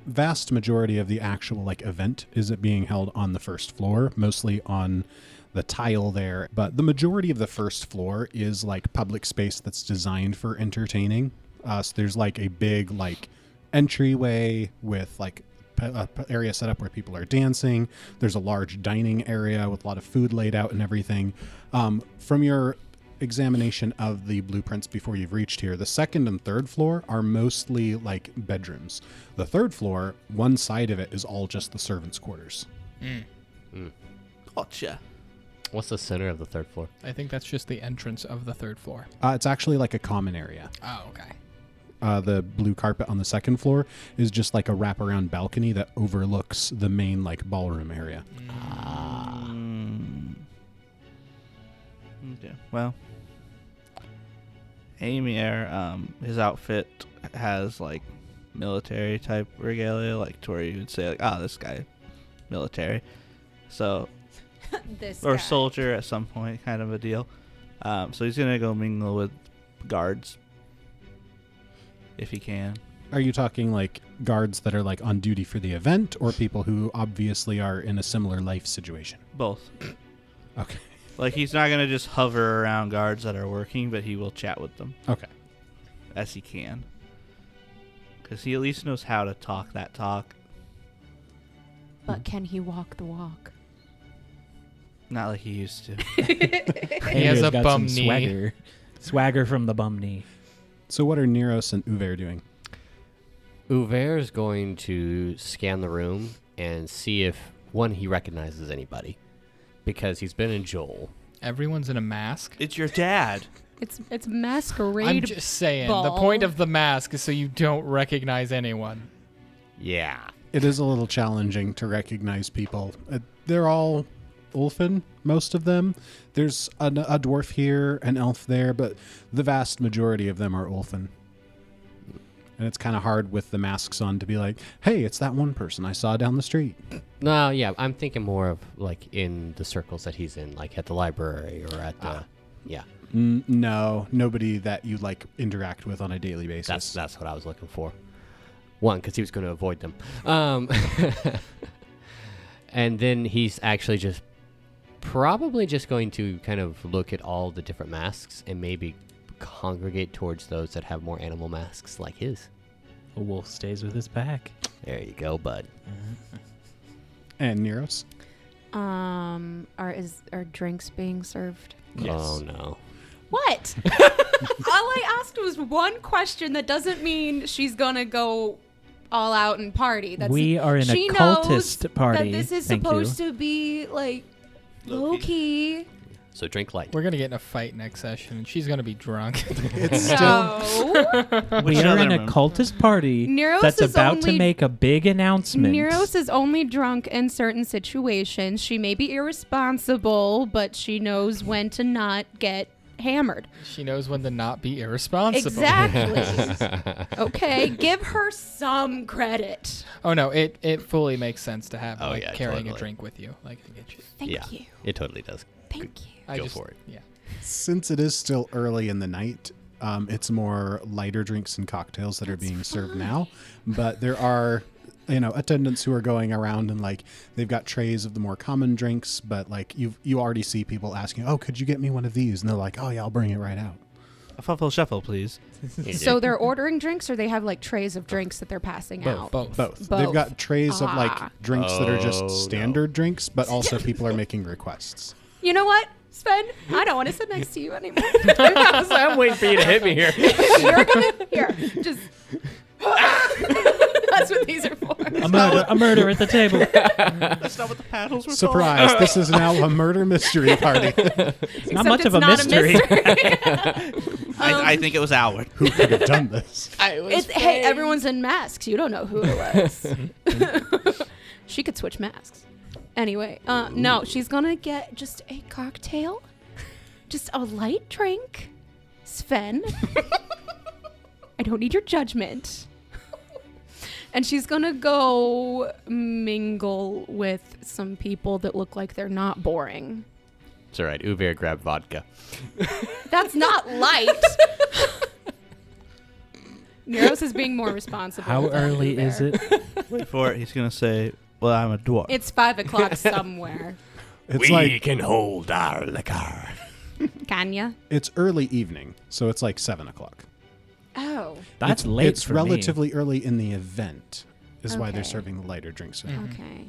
vast majority of the actual like event is it being held on the first floor, mostly on the tile there. But the majority of the first floor is like public space that's designed for entertaining. So there's like a big like entryway with like area set up where people are dancing. There's a large dining area with a lot of food laid out and everything. From your examination of the blueprints before you've reached here, the second and third floor are mostly like bedrooms. The third floor, one side of it is all just the servants' quarters. Gotcha. What's the center of the third floor? I think that's just the entrance of the third floor. It's actually like a common area. Oh, okay. The blue carpet on the second floor is just like a wraparound balcony that overlooks the main like ballroom area. Okay. Well, Amir, his outfit has like military type regalia, like to where you would say like, this guy, military. So, This or guy. soldier at some point, kind of a deal. So he's gonna go mingle with guards if he can. Are you talking like guards that are like on duty for the event, or people who obviously are in a similar life situation? Both. Okay. Like he's not gonna just hover around guards that are working, but he will chat with them Okay. as he can, because he at least knows how to talk that talk. But can he walk the walk? Not like he used to. He has a got bum some knee. Swagger from the bum knee. So what are Neros and Uver doing? Uver is going to scan the room and see if, one, he recognizes anybody. Because he's been in Joel. Everyone's in a mask. It's your dad. It's masquerade. I'm just saying. The ball. point of the mask is so you don't recognize anyone. Yeah. It is a little challenging to recognize people. They're all Ulfin, most of them. There's a dwarf here, an elf there, but the vast majority of them are Ulfin. And it's kind of hard with the masks on to be like, hey, it's that one person I saw down the street. No, yeah, I'm thinking more of like in the circles that he's in, like at the library or at the, yeah. No, nobody that you like interact with on a daily basis. That's what I was looking for. One, because he was going to avoid them. And then he's actually just probably just going to kind of look at all the different masks and maybe congregate towards those that have more animal masks like his. A wolf stays with his pack. There you go, bud. And Neros? Are drinks being served? Yes. Oh, no. What? All I asked was one question. That doesn't mean she's gonna go all out and party. We are in a she cultist knows party. That this is Thank supposed you. to be like low key. So drink light. We're gonna get in a fight next session, and she's gonna be drunk. It's still... No. We are in a room? cultist party Neros that's is about to only- make a big announcement. Neros is only drunk in certain situations. She may be irresponsible, but she knows when to not get hammered. She knows when to not be irresponsible. Exactly. Okay, give her some credit. Oh no, it fully makes sense to have Oh, like yeah, carrying totally. a drink with you. Like I get you. Thank Yeah. you. It totally does. Thank you. I Go just, for it. Yeah. Since it is still early in the night, it's more lighter drinks and cocktails that are being served now. But there are, attendants who are going around and like they've got trays of the more common drinks. But like you already see people asking, "Oh, could you get me one of these?" And they're like, "Oh yeah, I'll bring it right out." A fuffle shuffle, please. So they're ordering drinks, or they have like trays of drinks that they're passing out. Both. Both. Both. They've got trays of like Ah. drinks that are Oh, just no. standard drinks, but also people are making requests. You know what, Sven? I don't want to sit next to you anymore. I'm waiting for you to hit me here. You're gonna just. That's what these are for. A murder at the table. That's not what the paddles were Surprise! This is now a murder mystery party. It's not much of a mystery. I think it was Alwyn. Who could have done this? Hey, everyone's in masks. You don't know who it was. She could switch masks. Anyway, no, she's gonna get just a cocktail, just a light drink. Sven, I don't need your judgment. And she's gonna go mingle with some people that look like they're not boring. It's all right. Uver grabbed vodka. That's not light. Neros is being more responsible. How than early Uber. is it? Wait for it. He's gonna say, "Well, I'm a dwarf." It's 5 o'clock somewhere. It's like can hold our liquor. Can ya? it's early evening, so it's like 7 o'clock. Oh, That's it's, late It's for relatively early in the event, is why they're Okay. serving the lighter drinks. Mhm. okay.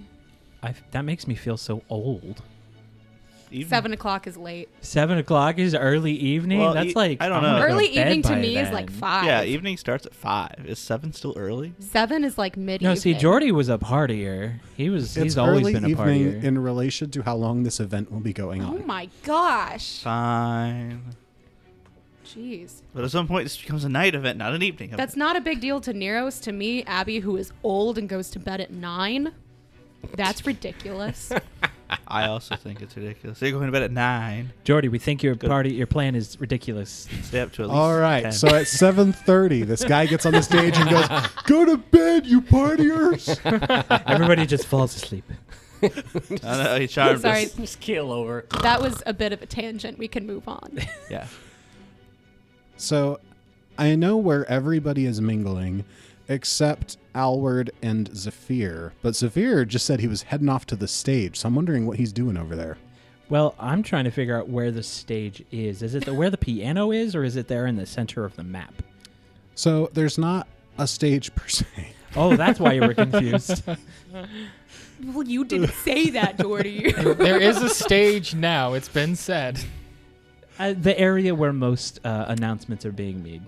me. That makes me feel so old. Evening. 7 o'clock is late. 7 o'clock is early evening. Well, That's like I don't I'm know. gonna go Early to bed evening to by me is then. like 5. Yeah, evening starts at 5. Is 7 still early? 7 is like mid. No, see, Jordy was a partier. It's He's always early been a evening partier. in relation to how long this event will be going Oh on. my gosh. Fine. Jeez. But at some point, this becomes a night event, not an evening event. That's not a big deal to Neros. To me, Abby, who is old and goes to bed at 9, that's ridiculous. I also think it's ridiculous. So you're going to bed at 9. Jordy, we think your Good. your plan is ridiculous. Stay up to at least All right, 10. so at 7:30, this guy gets on the stage and goes, "Go to bed, you partiers!" Everybody just falls asleep. I know, he charmed Sorry. us. Just keel over. That was a bit of a tangent. We can move on. Yeah. So I know where everybody is mingling except Alward and Zephyr. But Zephyr just said he was heading off to the stage, so I'm wondering what he's doing over there. Well, I'm trying to figure out where the stage is. Is it where the piano is, or is it there in the center of the map? So there's not a stage per se. Oh, that's why you were confused. Well, you didn't say that, Jordy. There is a stage now. It's been said. The area where most announcements are being made.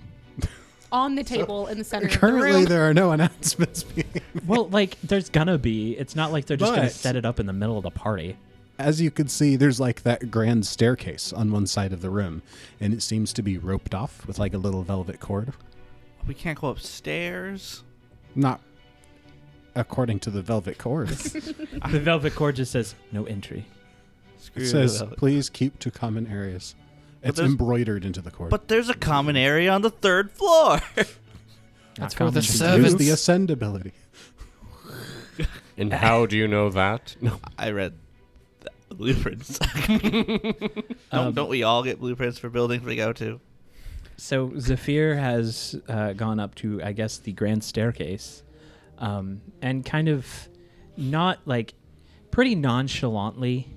On the table in the center of the Currently, room. there are no announcements being made. Well, like, there's gonna be. It's not like they're just gonna But- set it up in the middle of the party. As you can see, there's like that grand staircase on one side of the room, and it seems to be roped off with like a little velvet cord. We can't go upstairs. Not according to the velvet cord. The velvet cord just says no entry. Screw It says, the velvet. please keep to common areas. It's there's- embroidered into the cord. But there's a common area on the 3rd floor. That's Not where the common to Use servants. the ascend ability. And how do you know that? No. I read the blueprints. Don't we all get blueprints for buildings we go to? So Zephyr has gone up to, I guess, the grand staircase, and kind of not like pretty nonchalantly.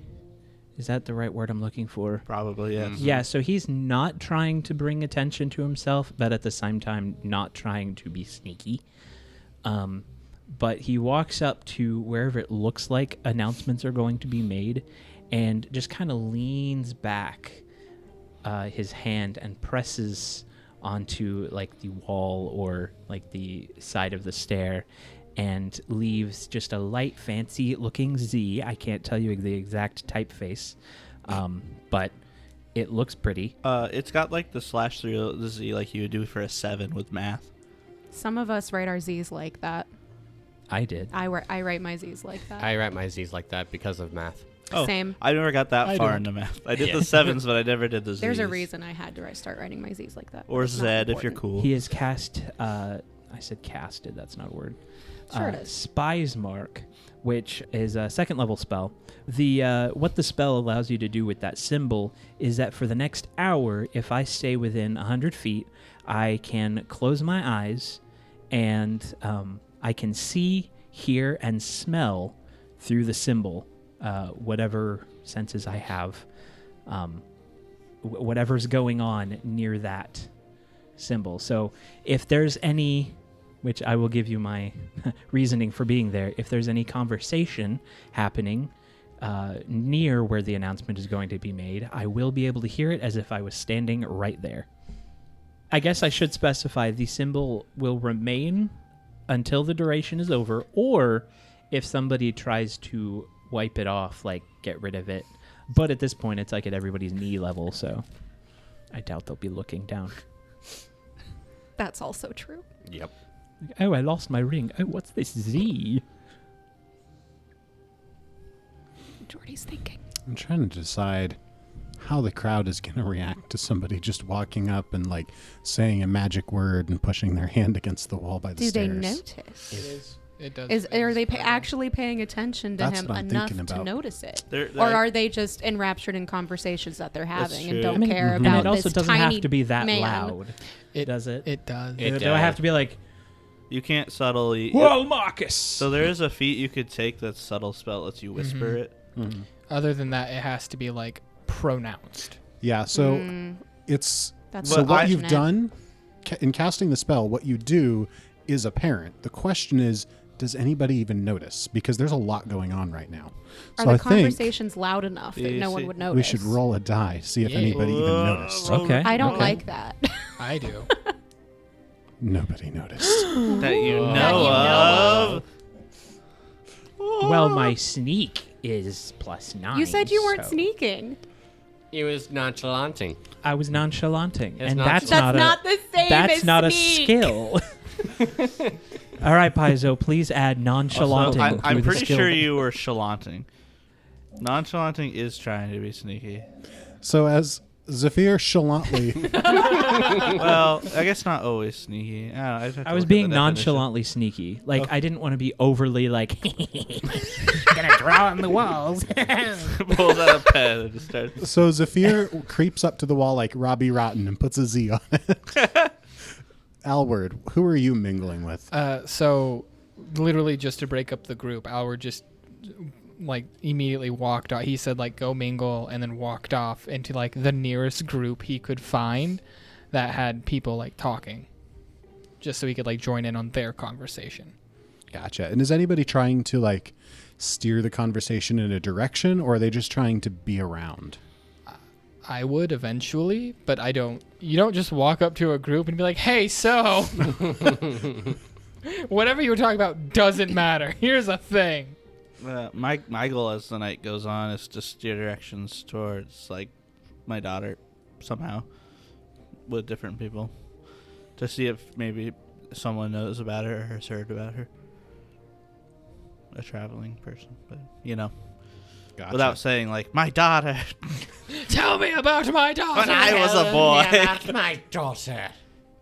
Is that the right word I'm looking for? Probably, yes. Yeah, so he's not trying to bring attention to himself, but at the same time not trying to be sneaky. But he walks up to wherever it looks like announcements are going to be made and just kind of leans back his hand and presses onto like the wall or like the side of the stair and leaves just a light, fancy-looking Z. I can't tell you the exact typeface, but it looks pretty. It's got like the slash through the Z like you would do for a 7 with math. Some of us write our Z's like that. I did. I write my Z's like that. I write my Z's like that because of math. Oh, Same. I never got that I far don't. into math. I did Yeah. the 7s, but I never did the Z's. There's a reason I had to start writing my Z's like that. Or It's Z not if you're important. cool. He is cast. I said casted. That's not a word. Sure it is. Spy's Mark, which is a 2nd level spell. The what the spell allows you to do with that symbol is that for the next hour, if I stay within 100 feet, I can close my eyes, and I can see, hear, and smell through the symbol, whatever senses I have, whatever's going on near that symbol. So if there's any, which I will give you my reasoning for being there, if there's any conversation happening near where the announcement is going to be made, I will be able to hear it as if I was standing right there. I guess I should specify the symbol will remain until the duration is over, or if somebody tries to wipe it off, like get rid of it. But at this point, it's like at everybody's knee level, so I doubt they'll be looking down. That's also true. Yep. Oh, I lost my ring. Oh, what's this Z? Jordy's thinking. I'm trying to decide how the crowd is going to react to somebody just walking up and like saying a magic word and pushing their hand against the wall by the Do stairs. they notice? It does. Are they actually paying attention to That's him what I'm enough thinking to about. notice it? They're- Or they're- are they just enraptured in conversations that they're That's having true. and don't I mean, care and about it also this doesn't tiny have to be that man? loud, It does it? It does. It Do I have to be like, You can't subtly. "Whoa, Marcus"? So there is a feat you could take that's subtle spell lets you whisper it. Other than that, it has to be like pronounced. Yeah, so Mm, it's that's so what you've unfortunate. done in casting the spell, what you do is apparent. The question is, does anybody even notice? Because there's a lot going on right now. Are So the I think conversations loud enough that no one would notice? we should roll a die, see if Yeah. anybody even noticed. Okay. I don't okay. like that. I do. Nobody noticed. That you know That you know of. Well, my sneak is +9. You said you weren't so sneaking. He was nonchalanting. I was nonchalanting, It's and not- that's That's not the same that's as not sneak. a skill. All right, Paizo, please add nonchalanting. Also, I'm to the pretty skill. sure you were chalanting. Nonchalanting is trying to be sneaky. So as Zephyr chalantly Well, I guess not always sneaky. I'd have to I was look at being the definition. nonchalantly sneaky. Like I didn't want to be overly like gonna draw on the walls. Pulls out a pen and just starts. So Zephyr creeps up to the wall like Robbie Rotten and puts a Z on it. Alward, who are you mingling with? So, literally, just to break up the group, Alward just like immediately walked off. He said like go mingle, and then walked off into like the nearest group he could find that had people like talking, just so he could like join in on their conversation. Gotcha. And is anybody trying to like steer the conversation in a direction, or are they just trying to be around? I would eventually, but I don't. You don't just walk up to a group and be like, "Hey, so whatever you were talking about doesn't matter. Here's a thing." My goal as the night goes on is to steer directions towards like my daughter somehow with different people to see if maybe someone knows about her or has heard about her. A traveling person, but you know, Gotcha. without saying like my daughter. Tell me about my daughter. When I was a boy. About my daughter.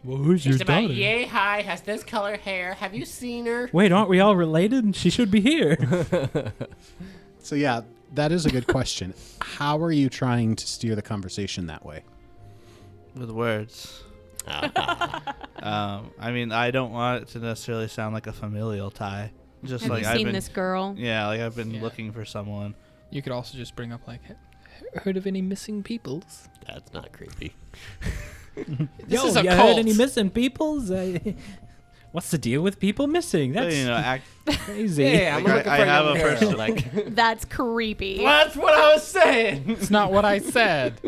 Well, who's your She's about daughter? yay high, has this color hair. Have you seen her? Wait, aren't we all related? She should be here. So yeah, that is a good question. How are you trying to steer the conversation that way? With words. I mean, I don't want it to necessarily sound like a familial tie. Just Have like you I've seen been, this girl? yeah, like I've been Yeah. looking for someone. You could also just bring up like, heard of any missing peoples? That's not creepy. This is a you cult. heard any missing peoples? What's the deal with people missing? But, That's you know, act, crazy. Yeah, I'm Like, looking I for a have young a girl, person. like, That's creepy. that's what I was saying. It's not what I said.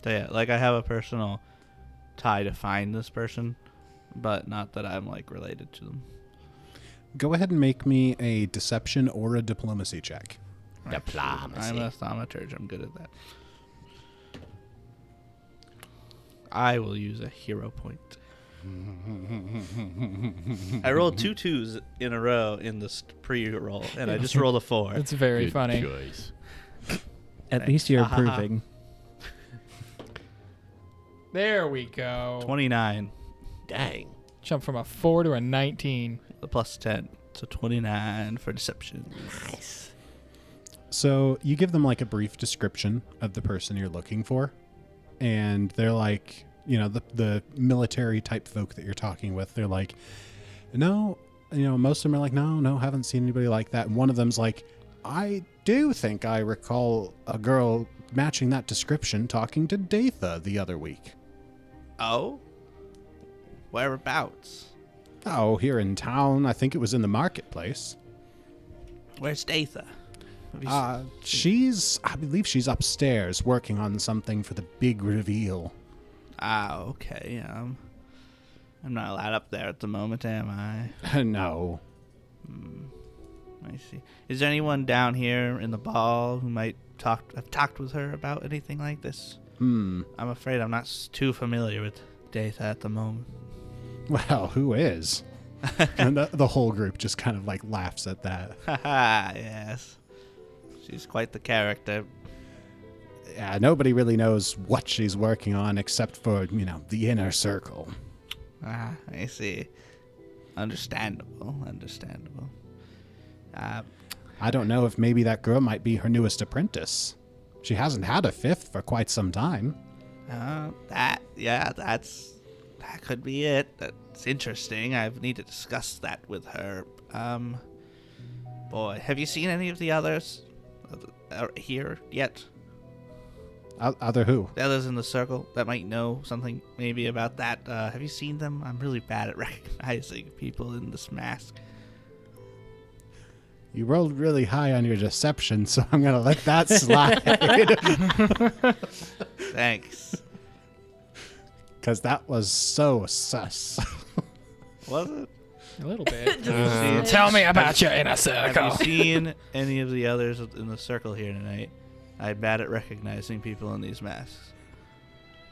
so yeah, like I have a personal tie to find this person, but not that I'm like related to them. Go ahead and make me a deception or a diplomacy check. Diplomacy. I'm a thaumaturge. I'm good at that. I will use a hero point. I rolled 2 2s in a row in this pre-roll, and I just rolled a 4. It's very funny. choice. At least you're Ha, ha, ha. improving. There we go. 29, Dang. Jump from a 4 to a 19. the plus 10, so 29 for deception. Nice. So you give them like a brief description of the person you're looking for, and they're like, you know, the military type folk that you're talking with. They're like, no, you know, most of them are like, no, haven't seen anybody like that. And one of them's like, I do think I recall a girl matching that description talking to Datha the other week. Oh? Whereabouts? Oh, here in town. I think it was in the marketplace. Where's Datha? Have you s- I believe she's upstairs working on something for the big reveal. Okay. I'm not allowed up there at the moment, am I? No. I see. Is there anyone down here in the ball who might have talked with her about anything like this? I'm afraid I'm not too familiar with Datha at the moment. Well, who is? And the whole group just kind of like laughs at that. Haha, yes. She's quite the character. Yeah, nobody really knows what she's working on except for, you know, the inner circle. I see. Understandable. I don't know if maybe that girl might be her newest apprentice. She hasn't had a fifth for quite some time. That could be it. That's interesting. I need to discuss that with her. Boy, have you seen any of the others here yet? Other who? The others in the circle that might know something maybe about that. Have you seen them? I'm really bad at recognizing people in this mask. You rolled really high on your deception, so I'm going to let that slide. Thanks. Because that was so sus. Was it? A little bit. Have Tell me about your inner you circle. seen any of the others in the circle here tonight? I'm bad at recognizing people in these masks.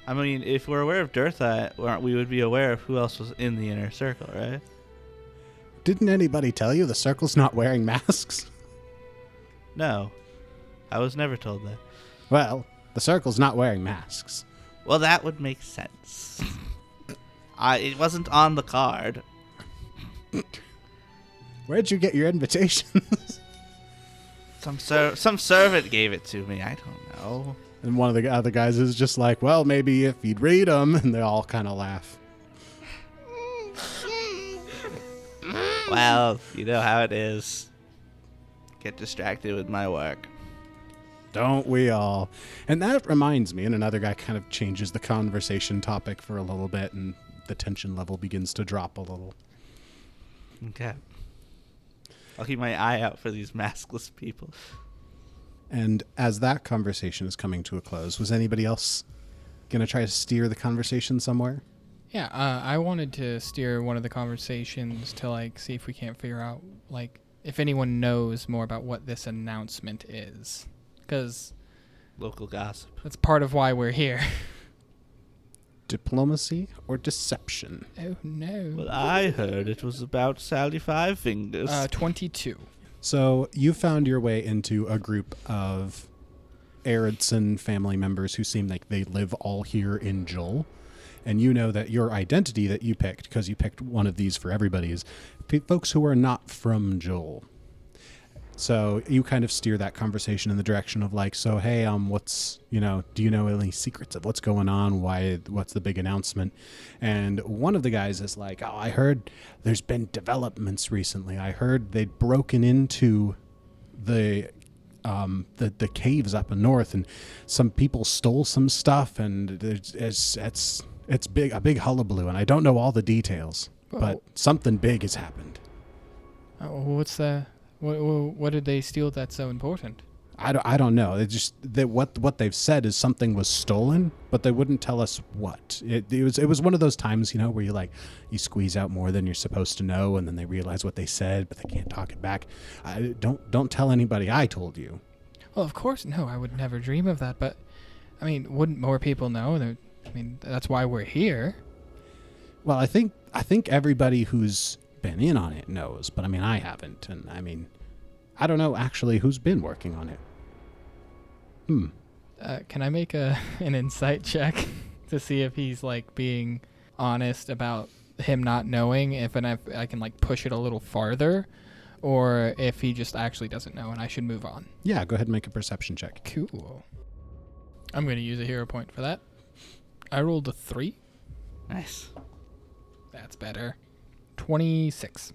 I mean, if we're aware of Dirtha, we would be aware of who else was in the inner circle, right? Didn't anybody tell you the circle's not wearing masks? No. I was never told that. Well, the circle's not wearing masks. Well, that would make sense. It wasn't on the card. Where'd you get your invitations? Some servant gave it to me. I don't know. And one of the other guys is just like, well, maybe if you'd read them. And they all kind of laugh. Well, you know how it is. Get distracted with my work. Don't we all? And that reminds me, and another guy kind of changes the conversation topic for a little bit, and the tension level begins to drop a little. Okay. I'll keep my eye out for these maskless people. And as that conversation is coming to a close, was anybody else going to try to steer the conversation somewhere? Yeah, I wanted to steer one of the conversations to, like, see if we can't figure out, like, if anyone knows more about what this announcement is. Because Local gossip. that's part of why we're here. Diplomacy or deception? Oh, no. Well, I heard it was about Sally Five Fingers. 22. So you found your way into a group of Eoredson family members who seem like they live all here in Joel. And you know that your identity that you picked, because you picked one of these for everybody, is folks who are not from Joel. So you kind of steer that conversation in the direction of like, so, hey, what's, do you know any secrets of what's going on? What's the big announcement? And one of the guys is like, oh, I heard there's been developments recently. I heard they'd broken into the caves up in north, and some people stole some stuff, and it's a big hullabaloo, and I don't know all the details, but something big has happened. What's the... What did they steal that's so important? I don't know. What they've said is something was stolen, but they wouldn't tell us what. It was one of those times, where you squeeze out more than you're supposed to know, and then they realize what they said, but they can't talk it back. Don't tell anybody I told you. Well, of course, no. I would never dream of that. But I mean, wouldn't more people know? That's why we're here. Well, I think everybody who's been in on it knows, but I haven't, and I don't know actually who's been working on it. Can I make an insight check to see if he's like being honest about him not knowing, if I can like push it a little farther, or if he just actually doesn't know and I should move on? Yeah, go ahead and make a perception check. Cool. I'm going to use a hero point for that. I rolled a 3. Nice. That's better. 26.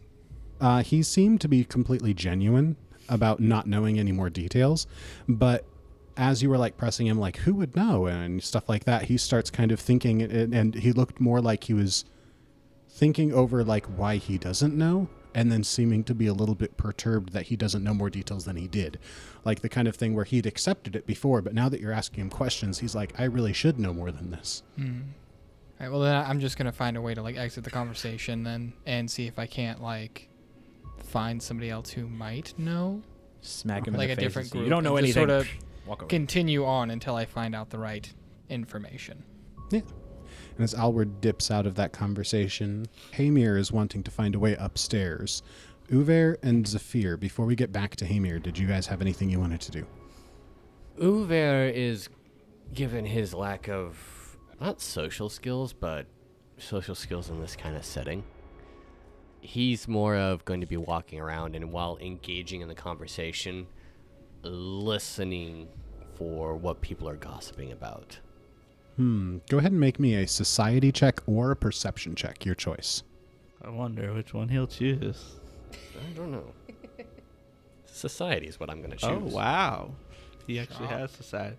He seemed to be completely genuine about not knowing any more details, but as you were like pressing him like, who would know, and stuff like that, he starts kind of thinking, and he looked more like he was thinking over like why he doesn't know, and then seeming to be a little bit perturbed that he doesn't know more details than he did. Like the kind of thing where he'd accepted it before, but now that you're asking him questions, he's like, I really should know more than this. All right, well, then I'm just going to find a way to like exit the conversation then and see if I can't like find somebody else who might know. Smack him Like in a the face. different and say, group. You don't know and just anything. Sort of Walk away. continue on until I find out the right information. Yeah. And as Alward dips out of that conversation, Hamir is wanting to find a way upstairs. Uver and Zephyr, before we get back to Hamir, did you guys have anything you wanted to do? Uver is, given his lack of, not social skills, but social skills in this kind of setting, he's more of going to be walking around and while engaging in the conversation, listening for what people are gossiping about. Go ahead and make me a society check or a perception check, your choice. I wonder which one he'll choose. I don't know. Society is what I'm going to choose. Oh, wow. He actually has society.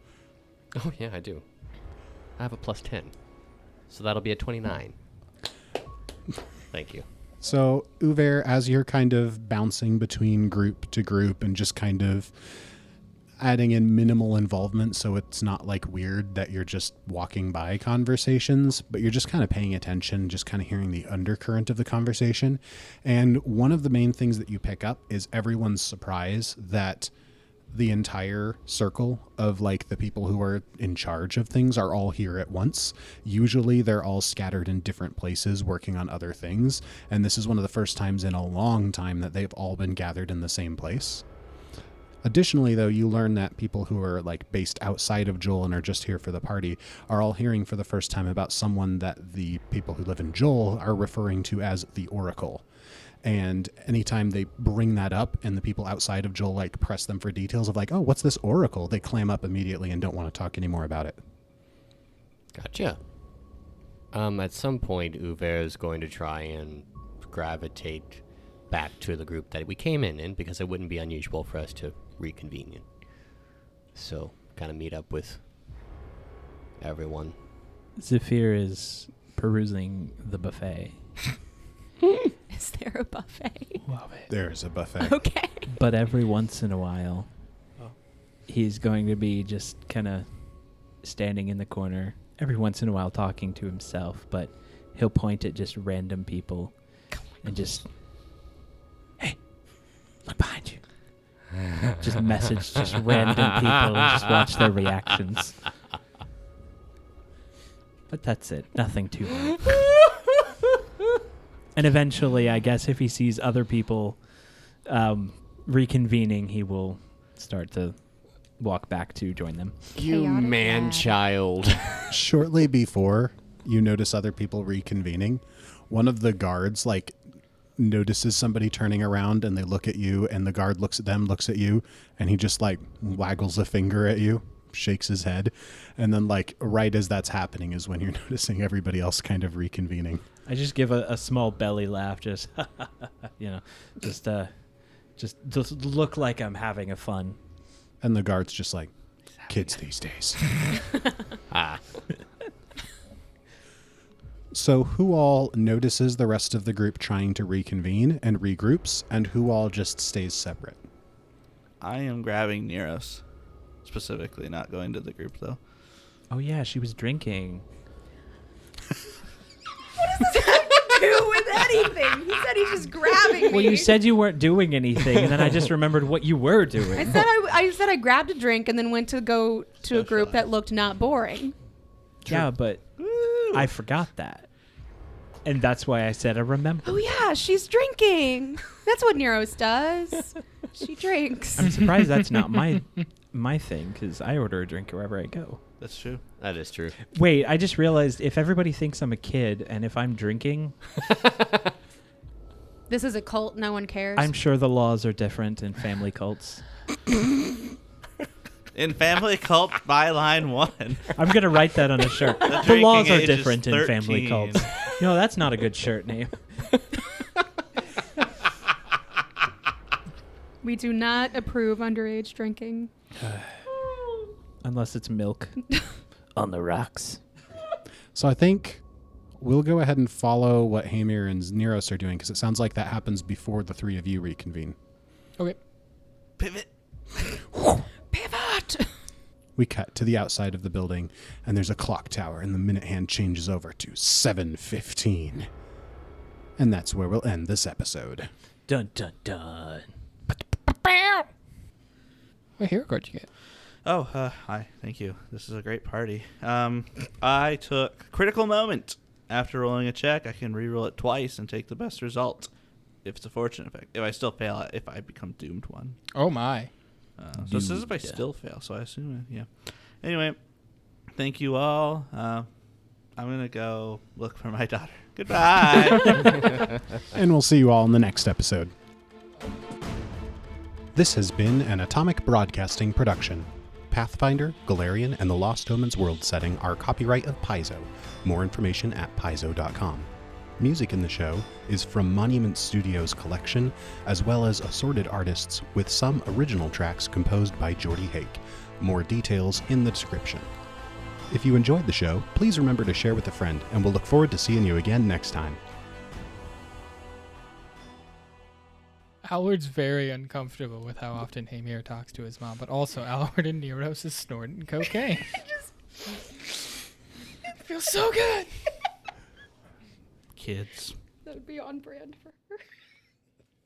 Oh, yeah, I do. I have a +10. So that'll be a 29. Thank you. So, Uver, as you're kind of bouncing between group to group and just kind of adding in minimal involvement so it's not like weird that you're just walking by conversations, but you're just kind of paying attention, just kind of hearing the undercurrent of the conversation. And one of the main things that you pick up is everyone's surprise that the entire circle of like the people who are in charge of things are all here at once. Usually they're all scattered in different places working on other things. And this is one of the first times in a long time that they've all been gathered in the same place. Additionally, though, you learn that people who are like based outside of Joel and are just here for the party are all hearing for the first time about someone that the people who live in Joel are referring to as the Oracle. And anytime they bring that up and the people outside of Joel like press them for details of like, oh, what's this Oracle? They clam up immediately and don't want to talk anymore about it. Gotcha. At some point, Uver is going to try and gravitate back to the group that we came in because it wouldn't be unusual for us to reconvene. So, kind of meet up with everyone. Zephyr is perusing the buffet. Is there a buffet? Love it. There's a buffet. Okay. But every once in a while, he's going to be just kind of standing in the corner, every once in a while talking to himself, but he'll point at just random people and just, hey, look behind you. Just message just random people and just watch their reactions. But that's it. Nothing too hard. And eventually, I guess if he sees other people reconvening, he will start to walk back to join them. You Chaotic man-child. Shortly before you notice other people reconvening, one of the guards like notices somebody turning around and they look at you, and the guard looks at them, looks at you, and he just like waggles a finger at you, shakes his head, and then like right as that's happening is when you're noticing everybody else kind of reconvening. I just give a small belly laugh, just just look like I'm having a fun. And the guard's just like, kids these days. So who all notices the rest of the group trying to reconvene and regroups, and who all just stays separate? I am grabbing Neros, specifically, not going to the group, though. Oh yeah, she was drinking. Do with anything. He said he's just grabbing me. Well, you said you weren't doing anything, and then I just remembered what you were doing. I said I grabbed a drink and then went to go to a group that looked not boring. Yeah, but I forgot that. And that's why I said I remember. Oh yeah, she's drinking. That's what Neros does. She drinks. I'm surprised that's not my thing, because I order a drink wherever I go. That's true. That is true. Wait, I just realized if everybody thinks I'm a kid and if I'm drinking, This is a cult. No one cares. I'm sure the laws are different in family cults. In family cult, byline 1. I'm going to write that on a shirt. The drinking laws are age is different in family 13. cults. No, that's not a good shirt name. We do not approve underage drinking. Unless it's milk. On the rocks. So I think we'll go ahead and follow what Hamir and Neros are doing, because it sounds like that happens before the three of you reconvene. Okay. Pivot. Pivot. We cut to the outside of the building, and there's a clock tower, and the minute hand changes over to 7:15. And that's where we'll end this episode. Dun, dun, dun. What hero card did you get? Oh, hi. Thank you. This is a great party. I took Critical Moment. After rolling a check, I can reroll it twice and take the best result if it's a fortune effect. If I still fail, if I become doomed one. Oh my. So this is if I still fail, so I assume, yeah. Anyway, thank you all. I'm going to go look for my daughter. Goodbye. And we'll see you all in the next episode. This has been an Atomic Broadcasting production. Pathfinder, Galarian, and the Lost Omens world setting are copyright of Paizo. More information at paizo.com. Music in the show is from Monument Studios' collection, as well as assorted artists, with some original tracks composed by Jordy Hake. More details in the description. If you enjoyed the show, please remember to share with a friend, and we'll look forward to seeing you again next time. Alward's very uncomfortable with how often Hamir talks to his mom, but also Alward and Neros is snorting cocaine. It feels so good. Kids. That would be on brand for her.